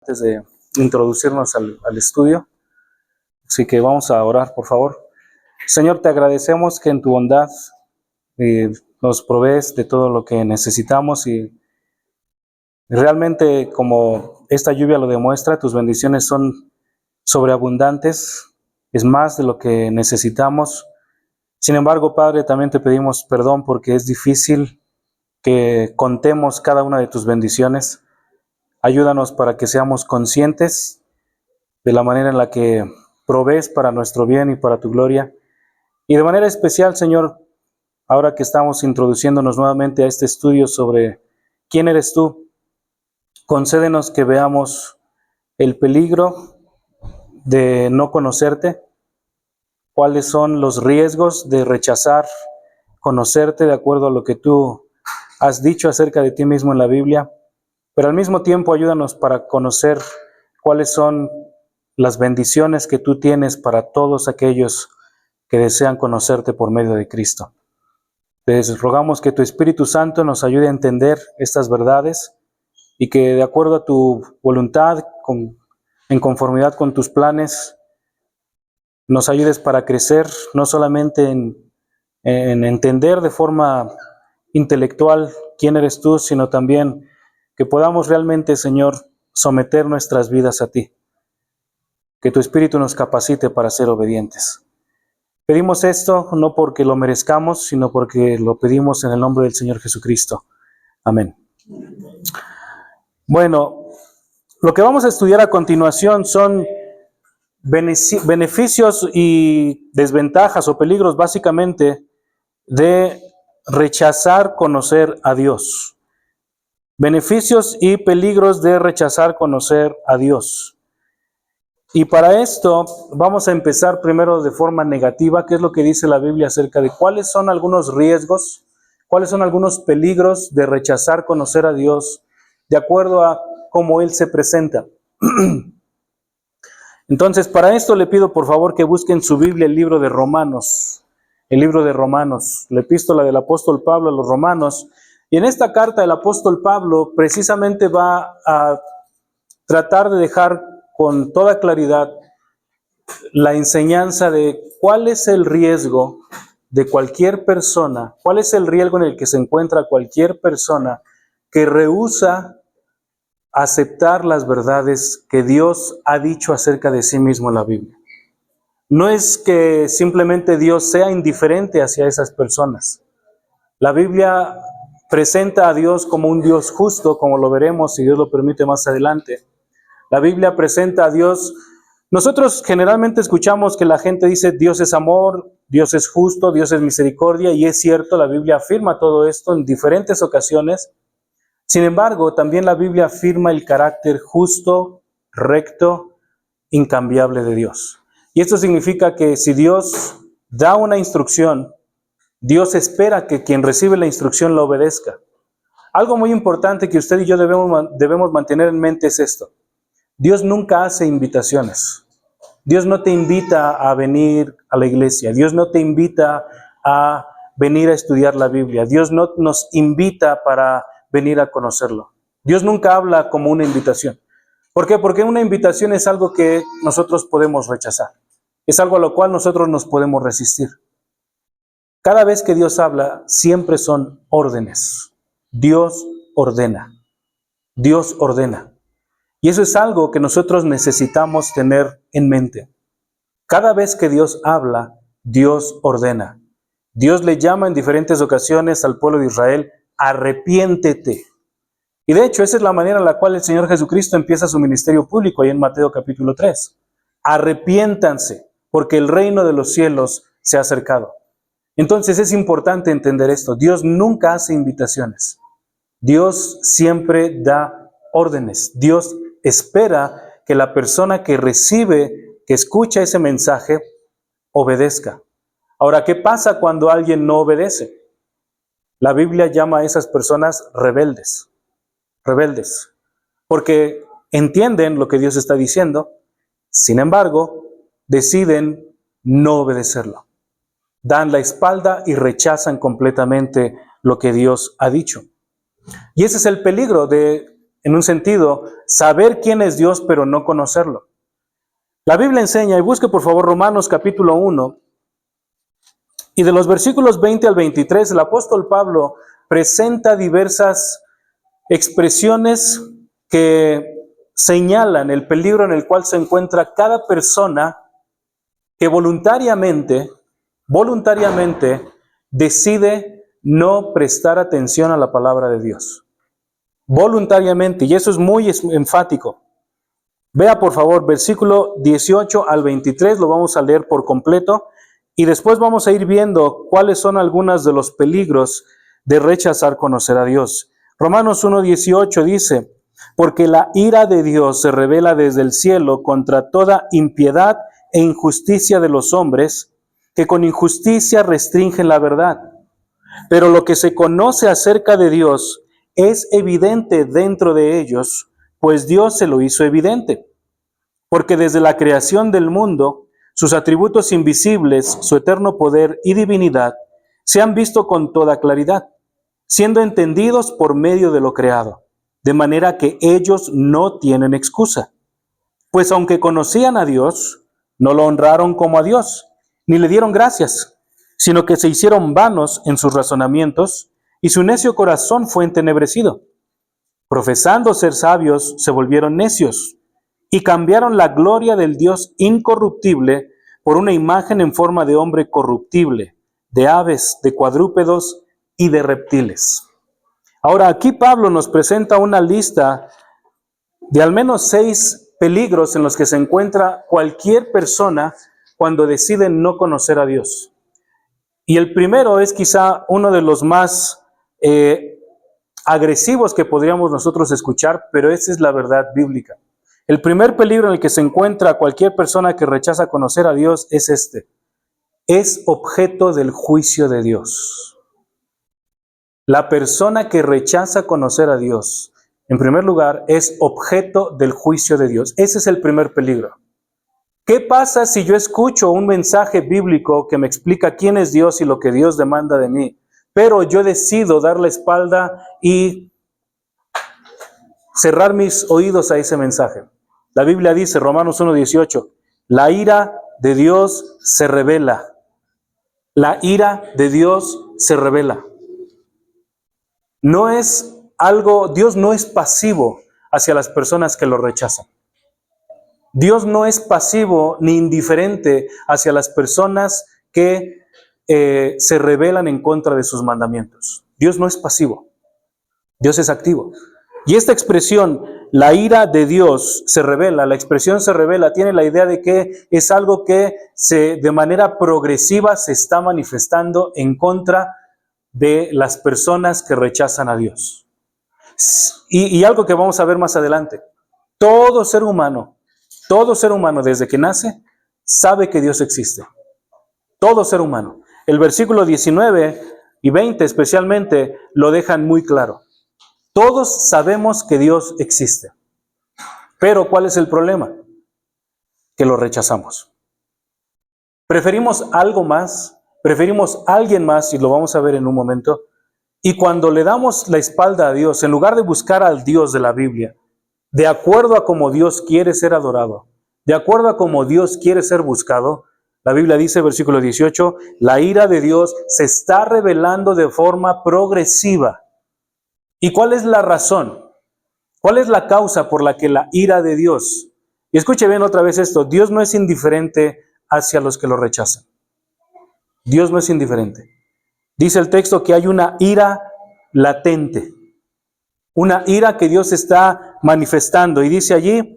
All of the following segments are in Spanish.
antes de introducirnos al estudio. Así que vamos a orar, por favor. Señor, te agradecemos que en tu bondad nos provees de todo lo que necesitamos y realmente, como esta lluvia lo demuestra, tus bendiciones son sobreabundantes, es más de lo que necesitamos. Sin embargo, Padre, también te pedimos perdón porque es difícil que contemos cada una de tus bendiciones. Ayúdanos para que seamos conscientes de la manera en la que provees para nuestro bien y para tu gloria. Y de manera especial, Señor, ahora que estamos introduciéndonos nuevamente a este estudio sobre quién eres tú, concédenos que veamos el peligro de no conocerte, cuáles son los riesgos de rechazar conocerte de acuerdo a lo que tú has dicho acerca de ti mismo en la Biblia, pero al mismo tiempo ayúdanos para conocer cuáles son las bendiciones que tú tienes para todos aquellos que desean conocerte por medio de Cristo. Te rogamos que tu Espíritu Santo nos ayude a entender estas verdades y que de acuerdo a tu voluntad, en conformidad con tus planes, nos ayudes para crecer, no solamente en entender de forma intelectual quién eres tú, sino también que podamos realmente, Señor, someter nuestras vidas a ti. Que tu Espíritu nos capacite para ser obedientes. Pedimos esto no porque lo merezcamos, sino porque lo pedimos en el nombre del Señor Jesucristo. Amén. Bueno, lo que vamos a estudiar a continuación son beneficios y desventajas o peligros básicamente de rechazar conocer a Dios. Beneficios y peligros de rechazar conocer a Dios. Y para esto vamos a empezar primero de forma negativa, que es lo que dice la Biblia acerca de cuáles son algunos riesgos, cuáles son algunos peligros de rechazar conocer a Dios de acuerdo a cómo Él se presenta. Entonces, para esto le pido por favor que busquen su Biblia, el libro de Romanos, la epístola del apóstol Pablo a los Romanos. Y en esta carta el apóstol Pablo precisamente va a tratar de dejar con toda claridad la enseñanza de cuál es el riesgo de cualquier persona, cuál es el riesgo en el que se encuentra cualquier persona que rehúsa aceptar las verdades que Dios ha dicho acerca de sí mismo en la Biblia. No es que simplemente Dios sea indiferente hacia esas personas. La Biblia presenta a Dios como un Dios justo, como lo veremos si Dios lo permite más adelante. La Biblia presenta a Dios. Nosotros generalmente escuchamos que la gente dice Dios es amor, Dios es justo, Dios es misericordia, y es cierto, la Biblia afirma todo esto en diferentes ocasiones. Sin embargo, también la Biblia afirma el carácter justo, recto, incambiable de Dios. Y esto significa que si Dios da una instrucción, Dios espera que quien recibe la instrucción la obedezca. Algo muy importante que usted y yo debemos mantener en mente es esto. Dios nunca hace invitaciones. Dios no te invita a venir a la iglesia. Dios no te invita a venir a estudiar la Biblia. Dios no nos invita para venir a conocerlo. Dios nunca habla como una invitación. ¿Por qué? Porque una invitación es algo que nosotros podemos rechazar. Es algo a lo cual nosotros nos podemos resistir. Cada vez que Dios habla, siempre son órdenes. Dios ordena. Dios ordena. Y eso es algo que nosotros necesitamos tener en mente. Cada vez que Dios habla, Dios ordena. Dios le llama en diferentes ocasiones al pueblo de Israel, arrepiéntete. Y de hecho, esa es la manera en la cual el Señor Jesucristo empieza su ministerio público, ahí en Mateo capítulo 3. Arrepiéntanse, porque el reino de los cielos se ha acercado. Entonces es importante entender esto. Dios nunca hace invitaciones. Dios siempre da órdenes. Dios espera que la persona que recibe, que escucha ese mensaje, obedezca. Ahora, ¿qué pasa cuando alguien no obedece? La Biblia llama a esas personas rebeldes. Rebeldes. Porque entienden lo que Dios está diciendo, sin embargo, deciden no obedecerlo. Dan la espalda y rechazan completamente lo que Dios ha dicho. Y ese es el peligro de en un sentido, saber quién es Dios, pero no conocerlo. La Biblia enseña, y busque por favor Romanos capítulo 1, y de los versículos 20 al 23, el apóstol Pablo presenta diversas expresiones que señalan el peligro en el cual se encuentra cada persona que voluntariamente decide no prestar atención a la palabra de Dios. Voluntariamente, y eso es muy enfático. Vea por favor versículo 18 al 23, lo vamos a leer por completo, y después vamos a ir viendo cuáles son algunos de los peligros de rechazar conocer a Dios. Romanos 1:18 dice, porque la ira de Dios se revela desde el cielo contra toda impiedad e injusticia de los hombres, que con injusticia restringen la verdad. Pero lo que se conoce acerca de Dios es evidente dentro de ellos, pues Dios se lo hizo evidente. Porque desde la creación del mundo, sus atributos invisibles, su eterno poder y divinidad, se han visto con toda claridad, siendo entendidos por medio de lo creado, de manera que ellos no tienen excusa. Pues aunque conocían a Dios, no lo honraron como a Dios, ni le dieron gracias, sino que se hicieron vanos en sus razonamientos, y su necio corazón fue entenebrecido. Profesando ser sabios, se volvieron necios, y cambiaron la gloria del Dios incorruptible por una imagen en forma de hombre corruptible, de aves, de cuadrúpedos y de reptiles. Ahora, aquí Pablo nos presenta una lista de al menos 6 peligros en los que se encuentra cualquier persona cuando decide no conocer a Dios. Y el primero es quizá uno de los más agresivos que podríamos nosotros escuchar, pero esa es la verdad bíblica. El primer peligro en el que se encuentra cualquier persona que rechaza conocer a Dios es este: es objeto del juicio de Dios. La persona que rechaza conocer a Dios, en primer lugar, es objeto del juicio de Dios. Ese es el primer peligro. ¿Qué pasa si yo escucho un mensaje bíblico que me explica quién es Dios y lo que Dios demanda de mí, pero yo decido dar la espalda y cerrar mis oídos a ese mensaje? La Biblia dice, Romanos 1:18, la ira de Dios se revela. La ira de Dios se revela. No es algo, Dios no es pasivo hacia las personas que lo rechazan. Dios no es pasivo ni indiferente hacia las personas que se rebelan en contra de sus mandamientos. Dios no es pasivo. Dios es activo. Y esta expresión, la ira de Dios se revela, la expresión se revela, tiene la idea de que es algo que de manera progresiva se está manifestando en contra de las personas que rechazan a Dios. Y algo que vamos a ver más adelante, todo ser humano desde que nace sabe que Dios existe. Todo ser humano. El versículo 19 y 20 especialmente lo dejan muy claro. Todos sabemos que Dios existe. Pero ¿cuál es el problema? Que lo rechazamos. Preferimos algo más, preferimos a alguien más, y lo vamos a ver en un momento. Y cuando le damos la espalda a Dios, en lugar de buscar al Dios de la Biblia, de acuerdo a cómo Dios quiere ser adorado, de acuerdo a cómo Dios quiere ser buscado, la Biblia dice, versículo 18, la ira de Dios se está revelando de forma progresiva. ¿Y cuál es la razón? ¿Cuál es la causa por la que la ira de Dios? Y escuche bien otra vez esto, Dios no es indiferente hacia los que lo rechazan. Dios no es indiferente. Dice el texto que hay una ira latente, una ira que Dios está manifestando. Y dice allí,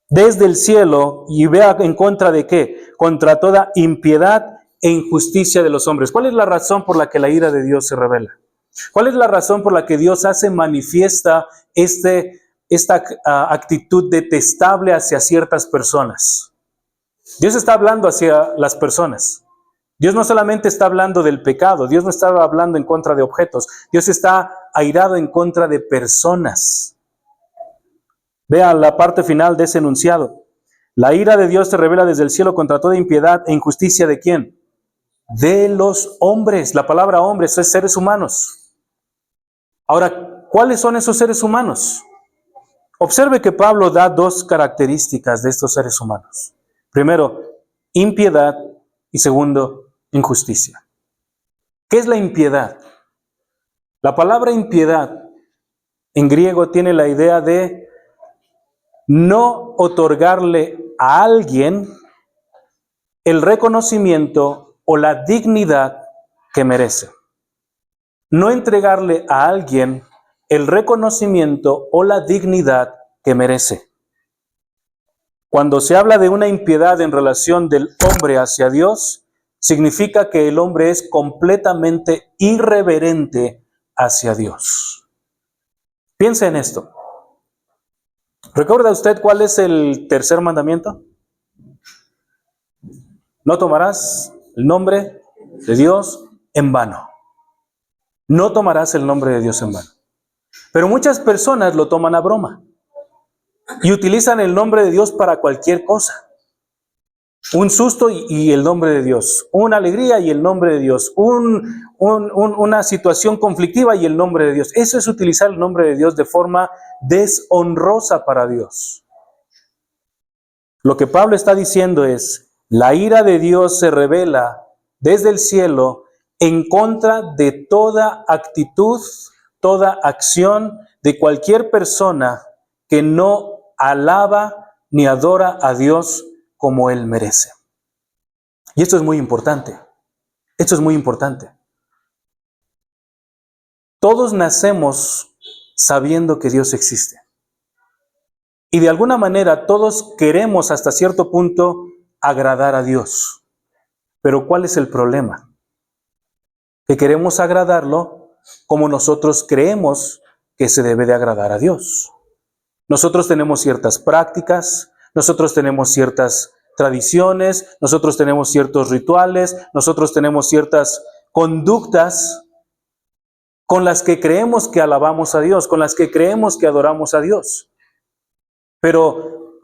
desde el cielo, y vea en contra de qué, contra toda impiedad e injusticia de los hombres. ¿Cuál es la razón por la que la ira de Dios se revela? ¿Cuál es la razón por la que Dios hace manifiesta esta actitud detestable hacia ciertas personas? Dios está hablando hacia las personas. Dios no solamente está hablando del pecado, Dios no está hablando en contra de objetos, Dios está airado en contra de personas. Vean la parte final de ese enunciado. La ira de Dios se revela desde el cielo contra toda impiedad e injusticia ¿de quién? De los hombres. La palabra hombres es seres humanos. Ahora, ¿cuáles son esos seres humanos? Observe que Pablo da dos características de estos seres humanos. Primero, impiedad y segundo, injusticia. ¿Qué es la impiedad? La palabra impiedad en griego tiene la idea de no otorgarle a alguien el reconocimiento o la dignidad que merece. No entregarle a alguien el reconocimiento o la dignidad que merece. Cuando se habla de una impiedad en relación del hombre hacia Dios, significa que el hombre es completamente irreverente hacia Dios. Piense en esto. ¿Recuerda usted cuál es el tercer mandamiento? No tomarás el nombre de Dios en vano. No tomarás el nombre de Dios en vano. Pero muchas personas lo toman a broma y utilizan el nombre de Dios para cualquier cosa. Un susto y el nombre de Dios. Una alegría y el nombre de Dios. Una situación conflictiva y el nombre de Dios. Eso es utilizar el nombre de Dios de forma deshonrosa para Dios. Lo que Pablo está diciendo es, la ira de Dios se revela desde el cielo en contra de toda actitud, toda acción de cualquier persona que no alaba ni adora a Dios como Él merece. Y esto es muy importante. Esto es muy importante. Todos nacemos sabiendo que Dios existe. Y de alguna manera todos queremos hasta cierto punto agradar a Dios. Pero ¿cuál es el problema? Que queremos agradarlo como nosotros creemos que se debe de agradar a Dios. Nosotros tenemos ciertas prácticas, nosotros tenemos ciertas tradiciones, nosotros tenemos ciertos rituales, nosotros tenemos ciertas conductas con las que creemos que alabamos a Dios, con las que creemos que adoramos a Dios. Pero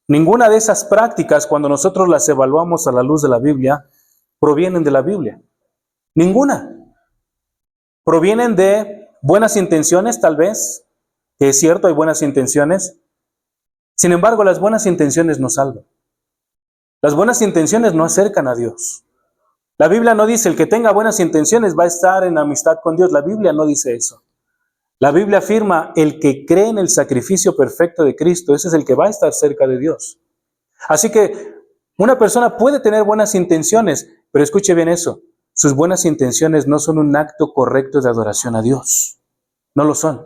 ninguna de esas prácticas, cuando nosotros las evaluamos a la luz de la Biblia, provienen de la Biblia. Ninguna. Provienen de buenas intenciones, tal vez, que es cierto, hay buenas intenciones. Sin embargo, las buenas intenciones no salvan. Las buenas intenciones no acercan a Dios. La Biblia no dice el que tenga buenas intenciones va a estar en amistad con Dios. La Biblia no dice eso. La Biblia afirma el que cree en el sacrificio perfecto de Cristo, ese es el que va a estar cerca de Dios. Así que una persona puede tener buenas intenciones, pero escuche bien eso. Sus buenas intenciones no son un acto correcto de adoración a Dios. No lo son.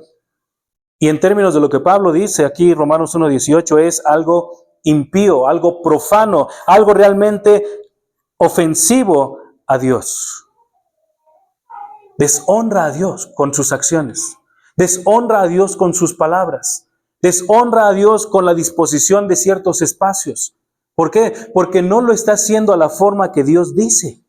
Y en términos de lo que Pablo dice aquí, Romanos 1:18, es algo impío, algo profano, algo realmente ofensivo a Dios. Deshonra a Dios con sus acciones. Deshonra a Dios con sus palabras. Deshonra a Dios con la disposición de ciertos espacios. ¿Por qué? Porque no lo está haciendo a la forma que Dios dice.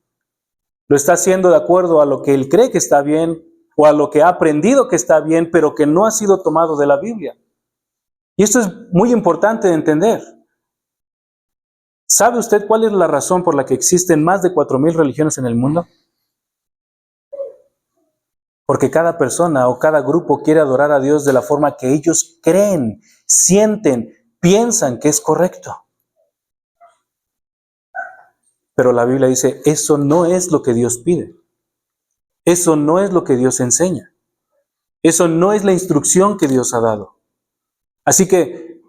Lo está haciendo de acuerdo a lo que él cree que está bien o a lo que ha aprendido que está bien, pero que no ha sido tomado de la Biblia. Y esto es muy importante de entender. ¿Sabe usted cuál es la razón por la que existen más de 4,000 religiones en el mundo? Porque cada persona o cada grupo quiere adorar a Dios de la forma que ellos creen, sienten, piensan que es correcto. Pero la Biblia dice, eso no es lo que Dios pide. Eso no es lo que Dios enseña. Eso no es la instrucción que Dios ha dado. Así que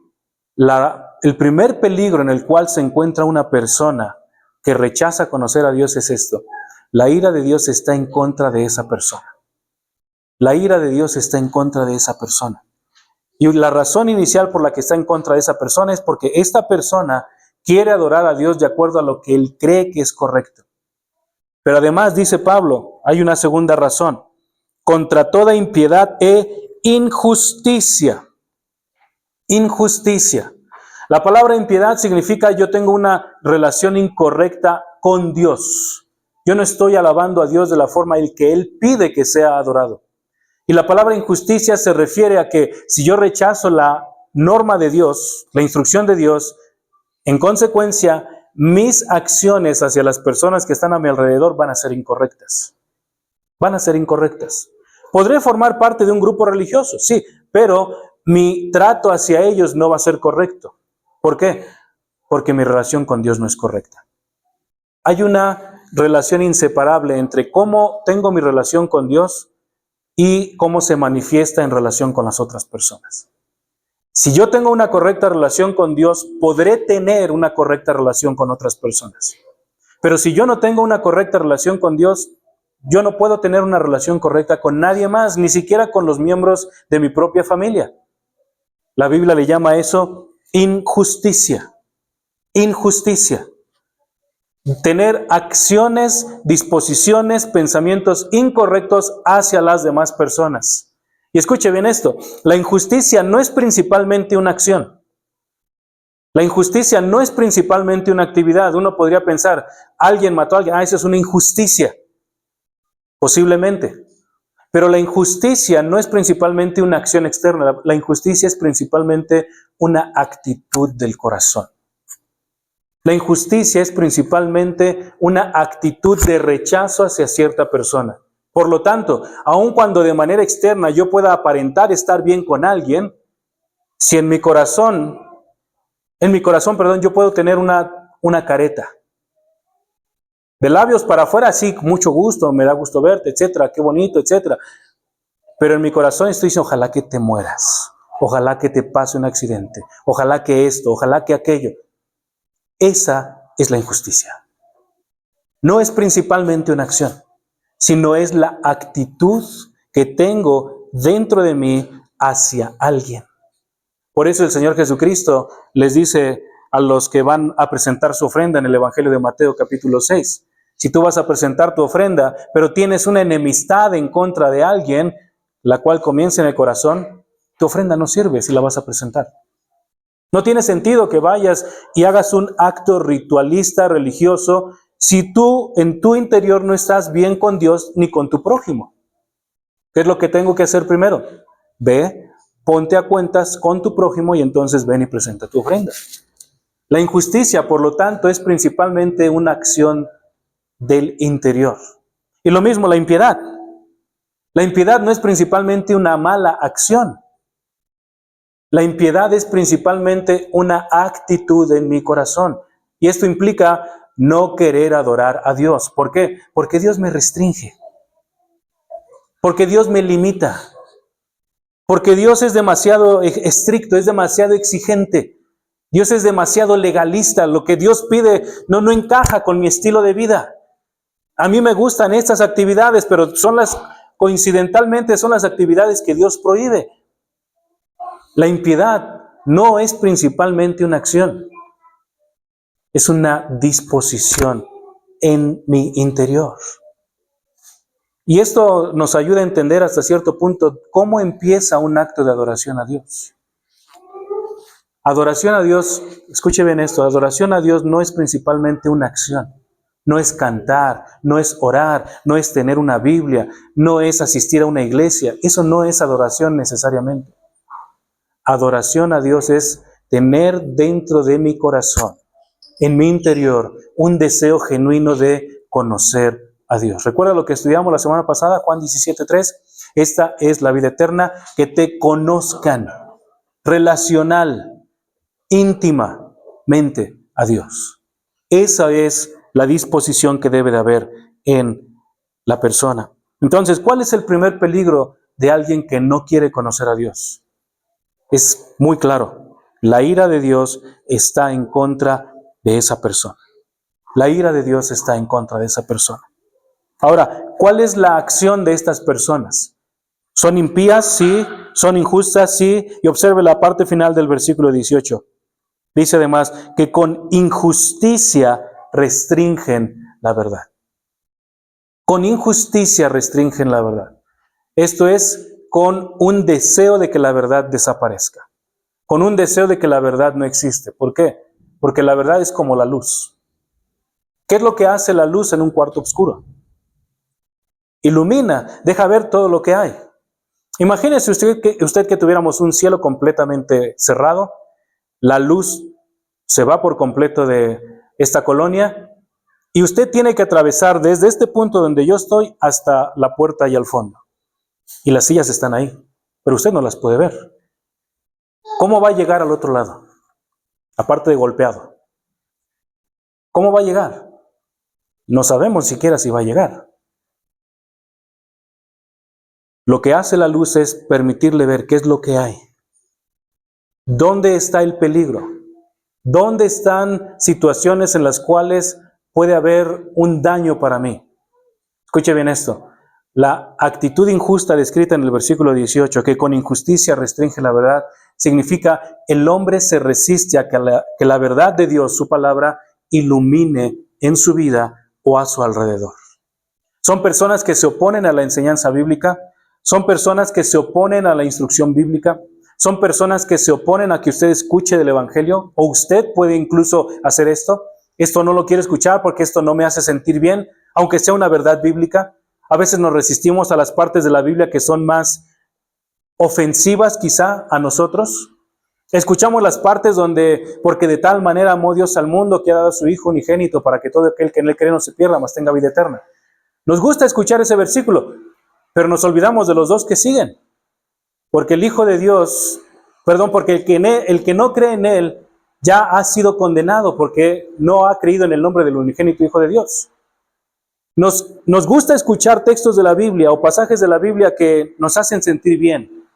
el primer peligro en el cual se encuentra una persona que rechaza conocer a Dios es esto. La ira de Dios está en contra de esa persona. La ira de Dios está en contra de esa persona. Y la razón inicial por la que está en contra de esa persona es porque esta persona quiere adorar a Dios de acuerdo a lo que él cree que es correcto. Pero además, dice Pablo, hay una segunda razón. Contra toda impiedad e injusticia. Injusticia. La palabra impiedad significa yo tengo una relación incorrecta con Dios. Yo no estoy alabando a Dios de la forma en que Él pide que sea adorado. Y la palabra injusticia se refiere a que si yo rechazo la norma de Dios, la instrucción de Dios, en consecuencia, mis acciones hacia las personas que están a mi alrededor van a ser incorrectas. Van a ser incorrectas. ¿Podré formar parte de un grupo religioso? Sí, pero mi trato hacia ellos no va a ser correcto. ¿Por qué? Porque mi relación con Dios no es correcta. Hay una relación inseparable entre cómo tengo mi relación con Dios y cómo se manifiesta en relación con las otras personas. Si yo tengo una correcta relación con Dios, podré tener una correcta relación con otras personas. Pero si yo no tengo una correcta relación con Dios, yo no puedo tener una relación correcta con nadie más, ni siquiera con los miembros de mi propia familia. La Biblia le llama a eso injusticia. Injusticia. Tener acciones, disposiciones, pensamientos incorrectos hacia las demás personas. Y escuche bien esto, la injusticia no es principalmente una acción. La injusticia no es principalmente una actividad. Uno podría pensar, alguien mató a alguien, eso es una injusticia. Posiblemente. Pero la injusticia no es principalmente una acción externa. La injusticia es principalmente una actitud del corazón. La injusticia es principalmente una actitud de rechazo hacia cierta persona. Por lo tanto, aun cuando de manera externa yo pueda aparentar estar bien con alguien, si en mi corazón, yo puedo tener una careta. De labios para afuera, sí, mucho gusto, me da gusto verte, etcétera, qué bonito, etcétera. Pero en mi corazón estoy diciendo, ojalá que te mueras, ojalá que te pase un accidente, ojalá que esto, ojalá que aquello. Esa es la injusticia. No es principalmente una acción, sino es la actitud que tengo dentro de mí hacia alguien. Por eso el Señor Jesucristo les dice a los que van a presentar su ofrenda en el Evangelio de Mateo capítulo 6, si tú vas a presentar tu ofrenda, pero tienes una enemistad en contra de alguien, la cual comienza en el corazón, tu ofrenda no sirve si la vas a presentar. No tiene sentido que vayas y hagas un acto ritualista, religioso, si tú en tu interior no estás bien con Dios ni con tu prójimo. ¿Qué es lo que tengo que hacer primero? Ve, ponte a cuentas con tu prójimo y entonces ven y presenta tu ofrenda. La injusticia, por lo tanto, es principalmente una acción del interior. Y lo mismo la impiedad. La impiedad no es principalmente una mala acción. La impiedad es principalmente una actitud en mi corazón. Y esto implica no querer adorar a Dios. ¿Por qué? Porque Dios me restringe. Porque Dios me limita. Porque Dios es demasiado estricto, es demasiado exigente. Dios es demasiado legalista. Lo que Dios pide no encaja con mi estilo de vida. A mí me gustan estas actividades, pero coincidentalmente son las actividades que Dios prohíbe. La impiedad no es principalmente una acción, es una disposición en mi interior. Y esto nos ayuda a entender hasta cierto punto cómo empieza un acto de adoración a Dios. Adoración a Dios, escuche bien esto, adoración a Dios no es principalmente una acción. No es cantar, no es orar, no es tener una Biblia, no es asistir a una iglesia. Eso no es adoración necesariamente. Adoración a Dios es tener dentro de mi corazón, en mi interior, un deseo genuino de conocer a Dios. ¿Recuerda lo que estudiamos la semana pasada, Juan 17:3? Esta es la vida eterna, que te conozcan relacional, íntimamente a Dios. Esa es la disposición que debe de haber en la persona. Entonces, ¿cuál es el primer peligro de alguien que no quiere conocer a Dios? Es muy claro, la ira de Dios está en contra de esa persona. La ira de Dios está en contra de esa persona. Ahora, ¿cuál es la acción de estas personas? ¿Son impías? Sí. ¿Son injustas? Sí. Y observe la parte final del versículo 18. Dice además que con injusticia restringen la verdad. Con injusticia restringen la verdad. Esto es con un deseo de que la verdad desaparezca, con un deseo de que la verdad no existe. ¿Por qué? Porque la verdad es como la luz. ¿Qué es lo que hace la luz en un cuarto oscuro? Ilumina, deja ver todo lo que hay. Imagínese usted que tuviéramos un cielo completamente cerrado, la luz se va por completo de esta colonia y usted tiene que atravesar desde este punto donde yo estoy hasta la puerta y al fondo. Y las sillas están ahí, pero usted no las puede ver. ¿cómo va a llegar al otro lado? Aparte de golpeado. ¿Cómo va a llegar? No sabemos siquiera si va a llegar. Lo que hace la luz es permitirle ver qué es lo que hay. ¿Dónde está el peligro? ¿Dónde están situaciones en las cuales puede haber un daño para mí? Escuche bien esto. La actitud injusta descrita en el versículo 18, que con injusticia restringe la verdad, significa el hombre se resiste a que la verdad de Dios, su palabra, ilumine en su vida o a su alrededor. Son personas que se oponen a la enseñanza bíblica, son personas que se oponen a la instrucción bíblica, son personas que se oponen a que usted escuche del Evangelio, o usted puede incluso hacer esto. Esto no lo quiero escuchar porque esto no me hace sentir bien, aunque sea una verdad bíblica. A veces nos resistimos a las partes de la Biblia que son más ofensivas quizá a nosotros. Escuchamos las partes donde, porque de tal manera amó Dios al mundo que ha dado a su Hijo unigénito para que todo aquel que en él cree no se pierda, mas tenga vida eterna. Nos gusta escuchar ese versículo, pero nos olvidamos de los dos que siguen. Porque el Hijo de Dios, porque el que no cree en Él ya ha sido condenado porque no ha creído en el nombre del unigénito Hijo de Dios. Nos gusta escuchar textos de la Biblia o pasajes de la Biblia que nos hacen sentir bien,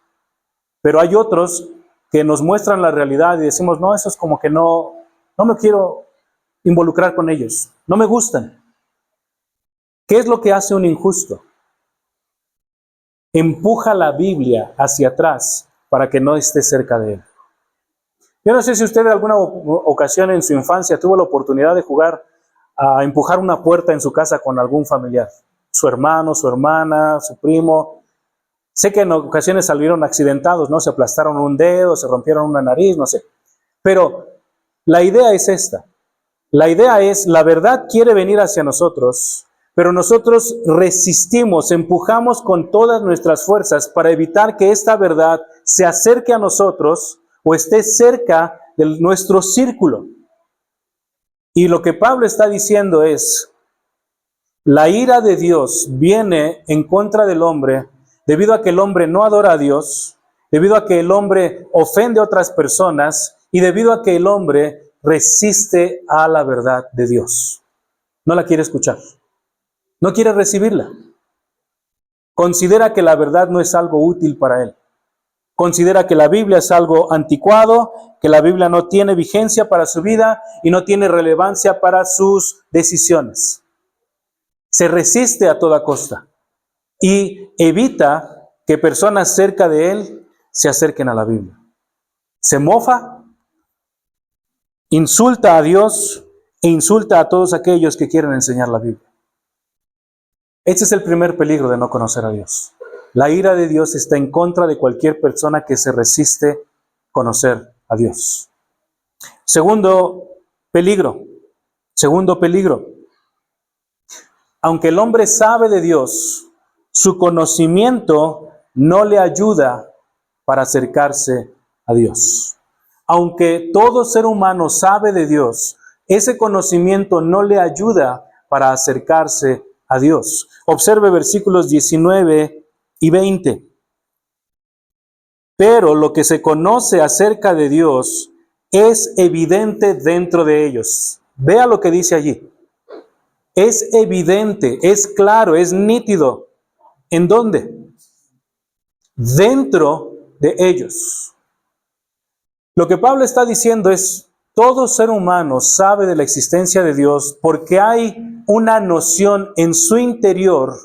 pero hay otros que nos muestran la realidad y decimos, no, eso es como que no me quiero involucrar con ellos, no me gustan. ¿Qué es lo que hace un injusto? Empuja la Biblia hacia atrás para que no esté cerca de él. Yo no sé si usted en alguna ocasión en su infancia tuvo la oportunidad de jugar a empujar una puerta en su casa con algún familiar, su hermano, su hermana, su primo. Sé que en ocasiones salieron accidentados, ¿no? Se aplastaron un dedo, se rompieron una nariz, no sé. Pero la idea es esta. La idea es, la verdad quiere venir hacia nosotros, pero nosotros resistimos, empujamos con todas nuestras fuerzas para evitar que esta verdad se acerque a nosotros o esté cerca de nuestro círculo. Y lo que Pablo está diciendo es, la ira de Dios viene en contra del hombre debido a que el hombre no adora a Dios, debido a que el hombre ofende a otras personas y debido a que el hombre resiste a la verdad de Dios. No la quiere escuchar, no quiere recibirla. Considera que la verdad no es algo útil para él. Considera que la Biblia es algo anticuado, que la Biblia no tiene vigencia para su vida y no tiene relevancia para sus decisiones. Se resiste a toda costa y evita que personas cerca de él se acerquen a la Biblia. Se mofa, insulta a Dios e insulta a todos aquellos que quieren enseñar la Biblia. Este es el primer peligro de no conocer a Dios. La ira de Dios está en contra de cualquier persona que se resiste a conocer a Dios. Segundo peligro. Aunque el hombre sabe de Dios, su conocimiento no le ayuda para acercarse a Dios. Aunque todo ser humano sabe de Dios, ese conocimiento no le ayuda para acercarse a Dios. Observe versículos 19 y 20. Pero lo que se conoce acerca de Dios es evidente dentro de ellos. Vea lo que dice allí. Es evidente, es claro, es nítido. ¿En dónde? Dentro de ellos. Lo que Pablo está diciendo es, todo ser humano sabe de la existencia de Dios porque hay una noción en su interior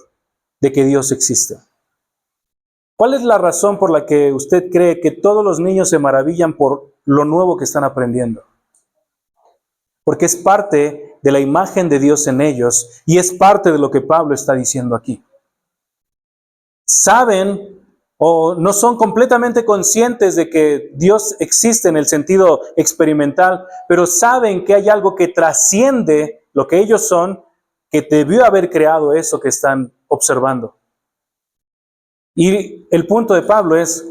de que Dios existe. ¿Cuál es la razón por la que usted cree que todos los niños se maravillan por lo nuevo que están aprendiendo? Porque es parte de la imagen de Dios en ellos y es parte de lo que Pablo está diciendo aquí. Saben o no son completamente conscientes de que Dios existe en el sentido experimental, pero saben que hay algo que trasciende lo que ellos son, que debió haber creado eso que están observando. Y el punto de Pablo es,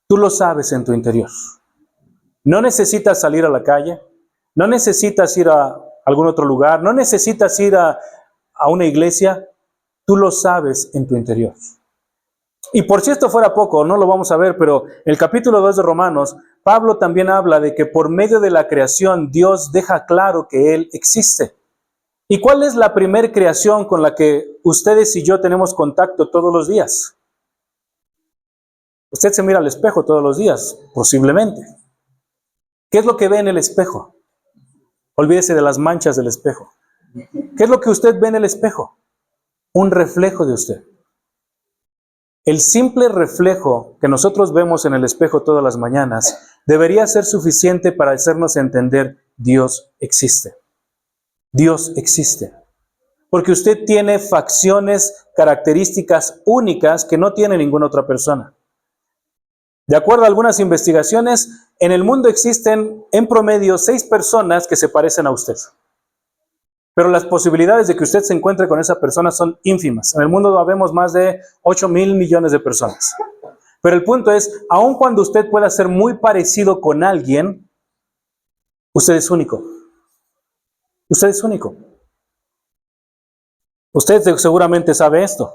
tú lo sabes en tu interior. No necesitas salir a la calle, no necesitas ir a algún otro lugar, no necesitas ir a una iglesia, tú lo sabes en tu interior. Y por si esto fuera poco, no lo vamos a ver, pero el capítulo 2 de Romanos, Pablo también habla de que por medio de la creación Dios deja claro que Él existe. ¿Y cuál es la primer creación con la que ustedes y yo tenemos contacto todos los días? Usted se mira al espejo todos los días, posiblemente. ¿Qué es lo que ve en el espejo? Olvídese de las manchas del espejo. ¿Qué es lo que usted ve en el espejo? Un reflejo de usted. El simple reflejo que nosotros vemos en el espejo todas las mañanas debería ser suficiente para hacernos entender: Dios existe. Dios existe. Porque usted tiene facciones, características únicas que no tiene ninguna otra persona. De acuerdo a algunas investigaciones, en el mundo existen en promedio 6 personas que se parecen a usted. Pero las posibilidades de que usted se encuentre con esa persona son ínfimas. En el mundo habemos más de 8,000 millones de personas. Pero el punto es, aun cuando usted pueda ser muy parecido con alguien, usted es único. Usted es único. Usted seguramente sabe esto.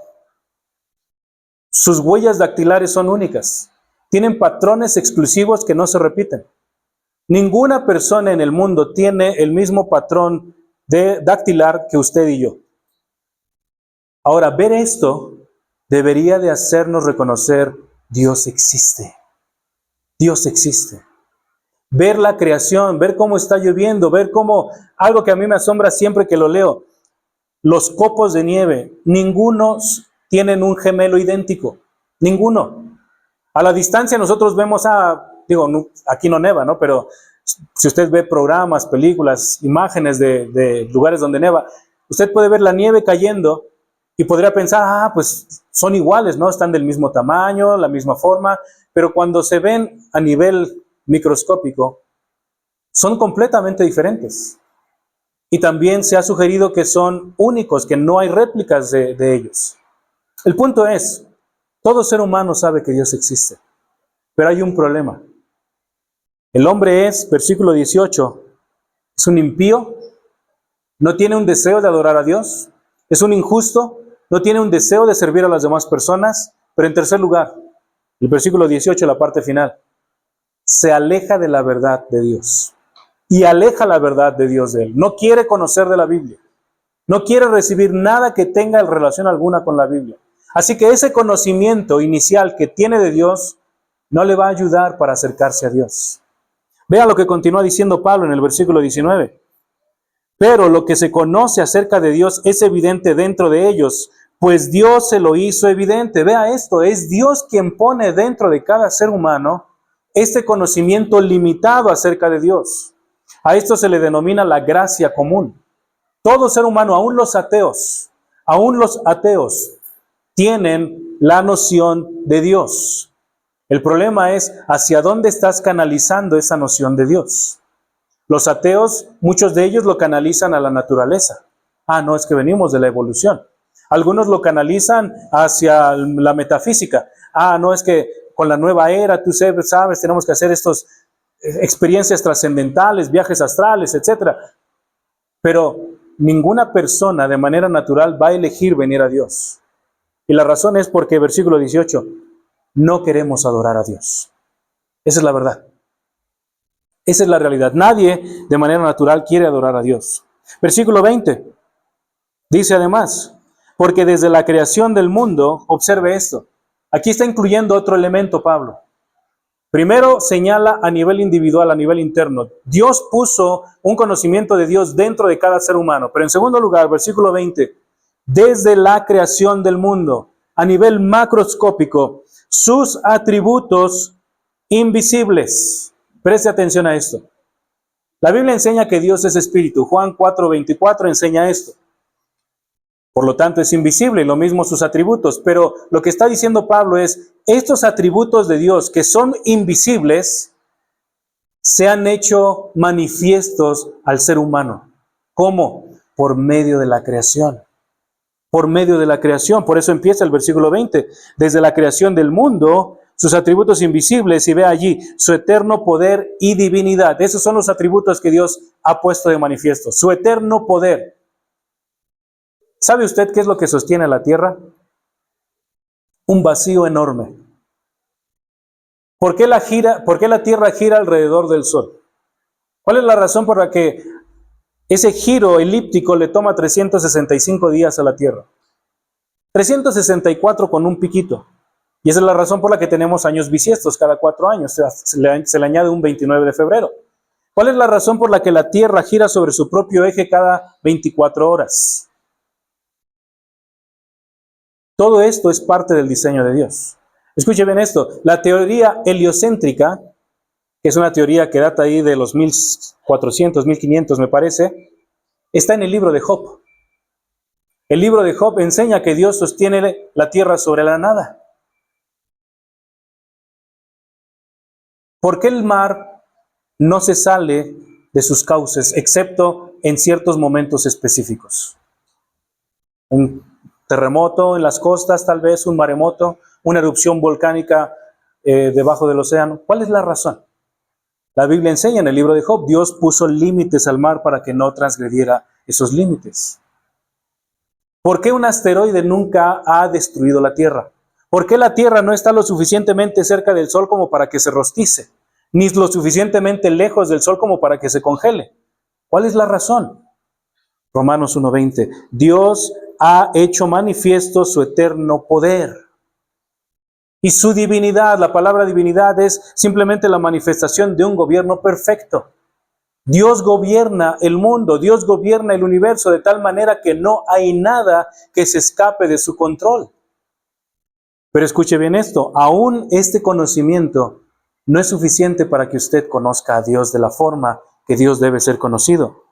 Sus huellas dactilares son únicas. Tienen patrones exclusivos que no se repiten. Ninguna persona en el mundo tiene el mismo patrón dactilar que usted y yo. Ahora, ver esto debería de hacernos reconocer: Dios existe. Dios existe. Ver la creación, ver cómo está lloviendo, ver cómo, algo que a mí me asombra siempre que lo leo, los copos de nieve, ninguno tienen un gemelo idéntico. Ninguno. A la distancia nosotros vemos aquí no neva, ¿no? Pero si usted ve programas, películas, imágenes de lugares donde neva, usted puede ver la nieve cayendo y podría pensar: pues son iguales, ¿no? Están del mismo tamaño, la misma forma, pero cuando se ven a nivel microscópico, son completamente diferentes. Y también se ha sugerido que son únicos, que no hay réplicas de ellos. El punto es, todo ser humano sabe que Dios existe, pero hay un problema. El hombre es, versículo 18, es un impío, no tiene un deseo de adorar a Dios, es un injusto, no tiene un deseo de servir a las demás personas, pero en tercer lugar, el versículo 18, la parte final, se aleja de la verdad de Dios y aleja la verdad de Dios de él. No quiere conocer de la Biblia, no quiere recibir nada que tenga relación alguna con la Biblia. Así que ese conocimiento inicial que tiene de Dios no le va a ayudar para acercarse a Dios. Vea lo que continúa diciendo Pablo en el versículo 19. Pero lo que se conoce acerca de Dios es evidente dentro de ellos, pues Dios se lo hizo evidente. Vea esto, es Dios quien pone dentro de cada ser humano este conocimiento limitado acerca de Dios. A esto se le denomina la gracia común. Todo ser humano, aún los ateos, tienen la noción de Dios. El problema es hacia dónde estás canalizando esa noción de Dios. Los ateos, muchos de ellos lo canalizan a la naturaleza. No, es que venimos de la evolución. Algunos lo canalizan hacia la metafísica. No, es que con la nueva era, tú sabes, tenemos que hacer estas experiencias trascendentales, viajes astrales, etc. Pero ninguna persona de manera natural va a elegir venir a Dios. Y la razón es porque, versículo 18, no queremos adorar a Dios. Esa es la verdad. Esa es la realidad. Nadie de manera natural quiere adorar a Dios. Versículo 20 dice además, porque desde la creación del mundo, observe esto, aquí está incluyendo otro elemento Pablo. Primero señala a nivel individual, a nivel interno. Dios puso un conocimiento de Dios dentro de cada ser humano. Pero en segundo lugar, versículo 20, desde la creación del mundo, a nivel macroscópico, sus atributos invisibles. Preste atención a esto. La Biblia enseña que Dios es espíritu. Juan 4:24 enseña esto. Por lo tanto, es invisible, y lo mismo sus atributos. Pero lo que está diciendo Pablo es, estos atributos de Dios que son invisibles, se han hecho manifiestos al ser humano. ¿Cómo? Por medio de la creación. Por medio de la creación. Por eso empieza el versículo 20. Desde la creación del mundo, sus atributos invisibles, y ve allí su eterno poder y divinidad. Esos son los atributos que Dios ha puesto de manifiesto. Su eterno poder. ¿Sabe usted qué es lo que sostiene la tierra? Un vacío enorme. ¿Por qué la Tierra gira alrededor del Sol? ¿Cuál es la razón por la que ese giro elíptico le toma 365 días a la Tierra? 364 con un piquito. Y esa es la razón por la que tenemos años bisiestos cada 4 años. Se le añade un 29 de febrero. ¿Cuál es la razón por la que la Tierra gira sobre su propio eje cada 24 horas? Todo esto es parte del diseño de Dios. Escuche bien esto. La teoría heliocéntrica, que es una teoría que data ahí de los 1400, 1500 me parece, está en el libro de Job. El libro de Job enseña que Dios sostiene la tierra sobre la nada. ¿Por qué el mar no se sale de sus cauces, excepto en ciertos momentos específicos? Un terremoto en las costas, tal vez un maremoto, una erupción volcánica debajo del océano. ¿Cuál es la razón? La Biblia enseña en el libro de Job, Dios puso límites al mar para que no transgrediera esos límites. ¿Por qué un asteroide nunca ha destruido la Tierra? ¿Por qué la Tierra no está lo suficientemente cerca del Sol como para que se rostice? Ni lo suficientemente lejos del Sol como para que se congele. ¿Cuál es la razón? Romanos 1:20. Dios ha hecho manifiesto su eterno poder. Y su divinidad, la palabra divinidad es simplemente la manifestación de un gobierno perfecto. Dios gobierna el mundo, Dios gobierna el universo de tal manera que no hay nada que se escape de su control. Pero escuche bien esto, aún este conocimiento no es suficiente para que usted conozca a Dios de la forma que Dios debe ser conocido.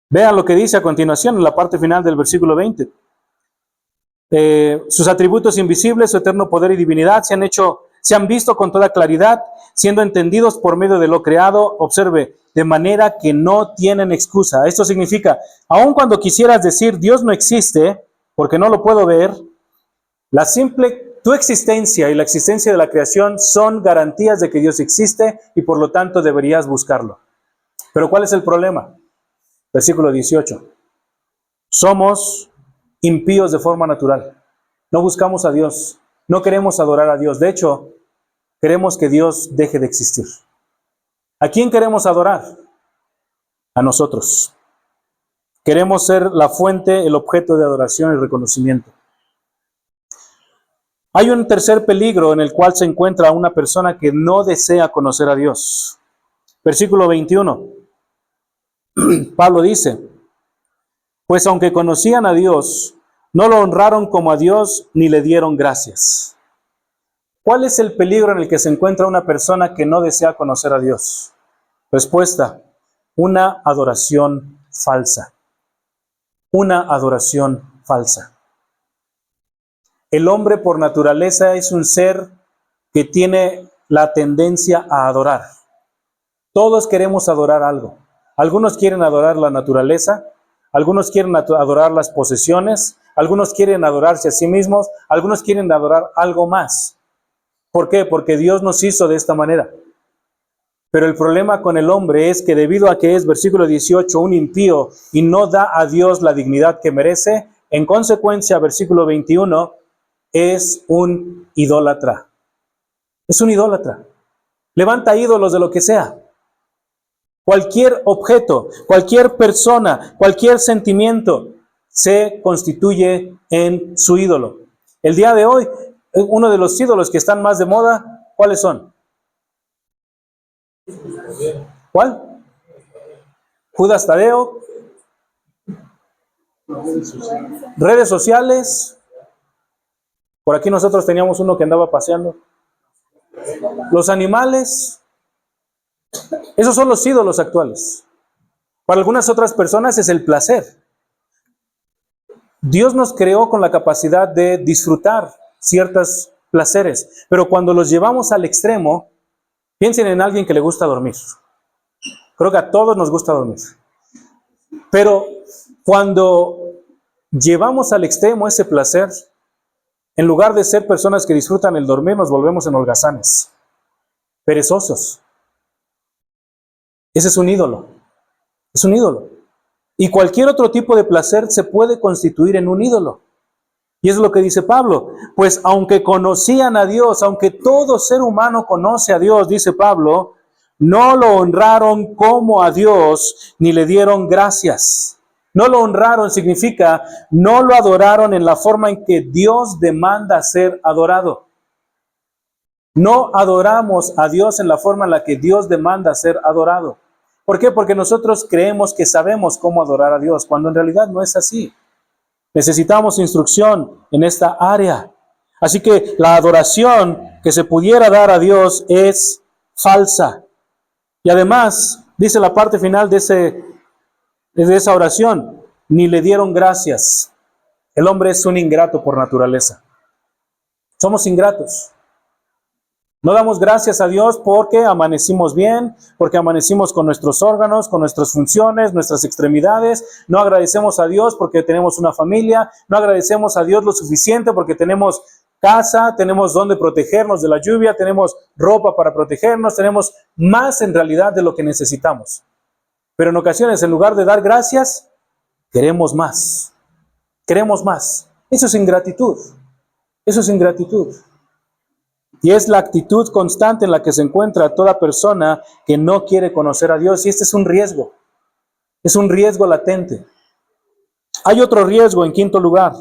Vean lo que dice a continuación en la parte final del versículo 20. Sus atributos invisibles, su eterno poder y divinidad se han visto con toda claridad, siendo entendidos por medio de lo creado, observe, de manera que no tienen excusa. Esto significa, aun cuando quisieras decir Dios no existe, porque no lo puedo ver, tu existencia y la existencia de la creación son garantías de que Dios existe y por lo tanto deberías buscarlo. Pero ¿cuál es el problema? Versículo 18. Somos impíos de forma natural. No buscamos a Dios. No queremos adorar a Dios. De hecho, queremos que Dios deje de existir. ¿A quién queremos adorar? A nosotros. Queremos ser la fuente, el objeto de adoración y reconocimiento. Hay un tercer peligro en el cual se encuentra una persona que no desea conocer a Dios. Versículo 21. Pablo dice, pues aunque conocían a Dios, no lo honraron como a Dios ni le dieron gracias. ¿Cuál es el peligro en el que se encuentra una persona que no desea conocer a Dios? Respuesta, una adoración falsa. Una adoración falsa. El hombre por naturaleza es un ser que tiene la tendencia a adorar. Todos queremos adorar algo. Algunos quieren adorar la naturaleza, algunos quieren adorar las posesiones, algunos quieren adorarse a sí mismos, algunos quieren adorar algo más. ¿Por qué? Porque Dios nos hizo de esta manera. Pero el problema con el hombre es que debido a que es, versículo 18, un impío y no da a Dios la dignidad que merece, en consecuencia, versículo 21, es un idólatra. Es un idólatra. Levanta ídolos de lo que sea. Cualquier objeto, cualquier persona, cualquier sentimiento se constituye en su ídolo. El día de hoy, uno de los ídolos que están más de moda, ¿cuáles son? ¿Cuál? Judas Tadeo. Redes sociales. Por aquí nosotros teníamos uno que andaba paseando. Los animales. Esos son los ídolos actuales. Para algunas otras personas es el placer. Dios nos creó con la capacidad de disfrutar ciertos placeres, pero cuando los llevamos al extremo, piensen en alguien que le gusta dormir. Creo que a todos nos gusta dormir. Pero cuando llevamos al extremo ese placer, en lugar de ser personas que disfrutan el dormir, nos volvemos en holgazanes, perezosos. Ese es un ídolo. Es un ídolo. Y cualquier otro tipo de placer se puede constituir en un ídolo. Y es lo que dice Pablo. Pues aunque conocían a Dios, aunque todo ser humano conoce a Dios, dice Pablo, no lo honraron como a Dios, ni le dieron gracias. No lo honraron significa, no lo adoraron en la forma en que Dios demanda ser adorado. No adoramos a Dios en la forma en la que Dios demanda ser adorado. ¿Por qué? Porque nosotros creemos que sabemos cómo adorar a Dios, cuando en realidad no es así. Necesitamos instrucción en esta área. Así que la adoración que se pudiera dar a Dios es falsa. Y además, dice la parte final de esa oración, ni le dieron gracias. El hombre es un ingrato por naturaleza. Somos ingratos. No damos gracias a Dios porque amanecimos bien, porque amanecimos con nuestros órganos, con nuestras funciones, nuestras extremidades. No agradecemos a Dios porque tenemos una familia. No agradecemos a Dios lo suficiente porque tenemos casa, tenemos donde protegernos de la lluvia, tenemos ropa para protegernos, tenemos más en realidad de lo que necesitamos. Pero en ocasiones, en lugar de dar gracias, queremos más. Queremos más. Eso es ingratitud. Eso es ingratitud. Y es la actitud constante en la que se encuentra toda persona que no quiere conocer a Dios. Y este es un riesgo. Es un riesgo latente. Hay otro riesgo en quinto lugar.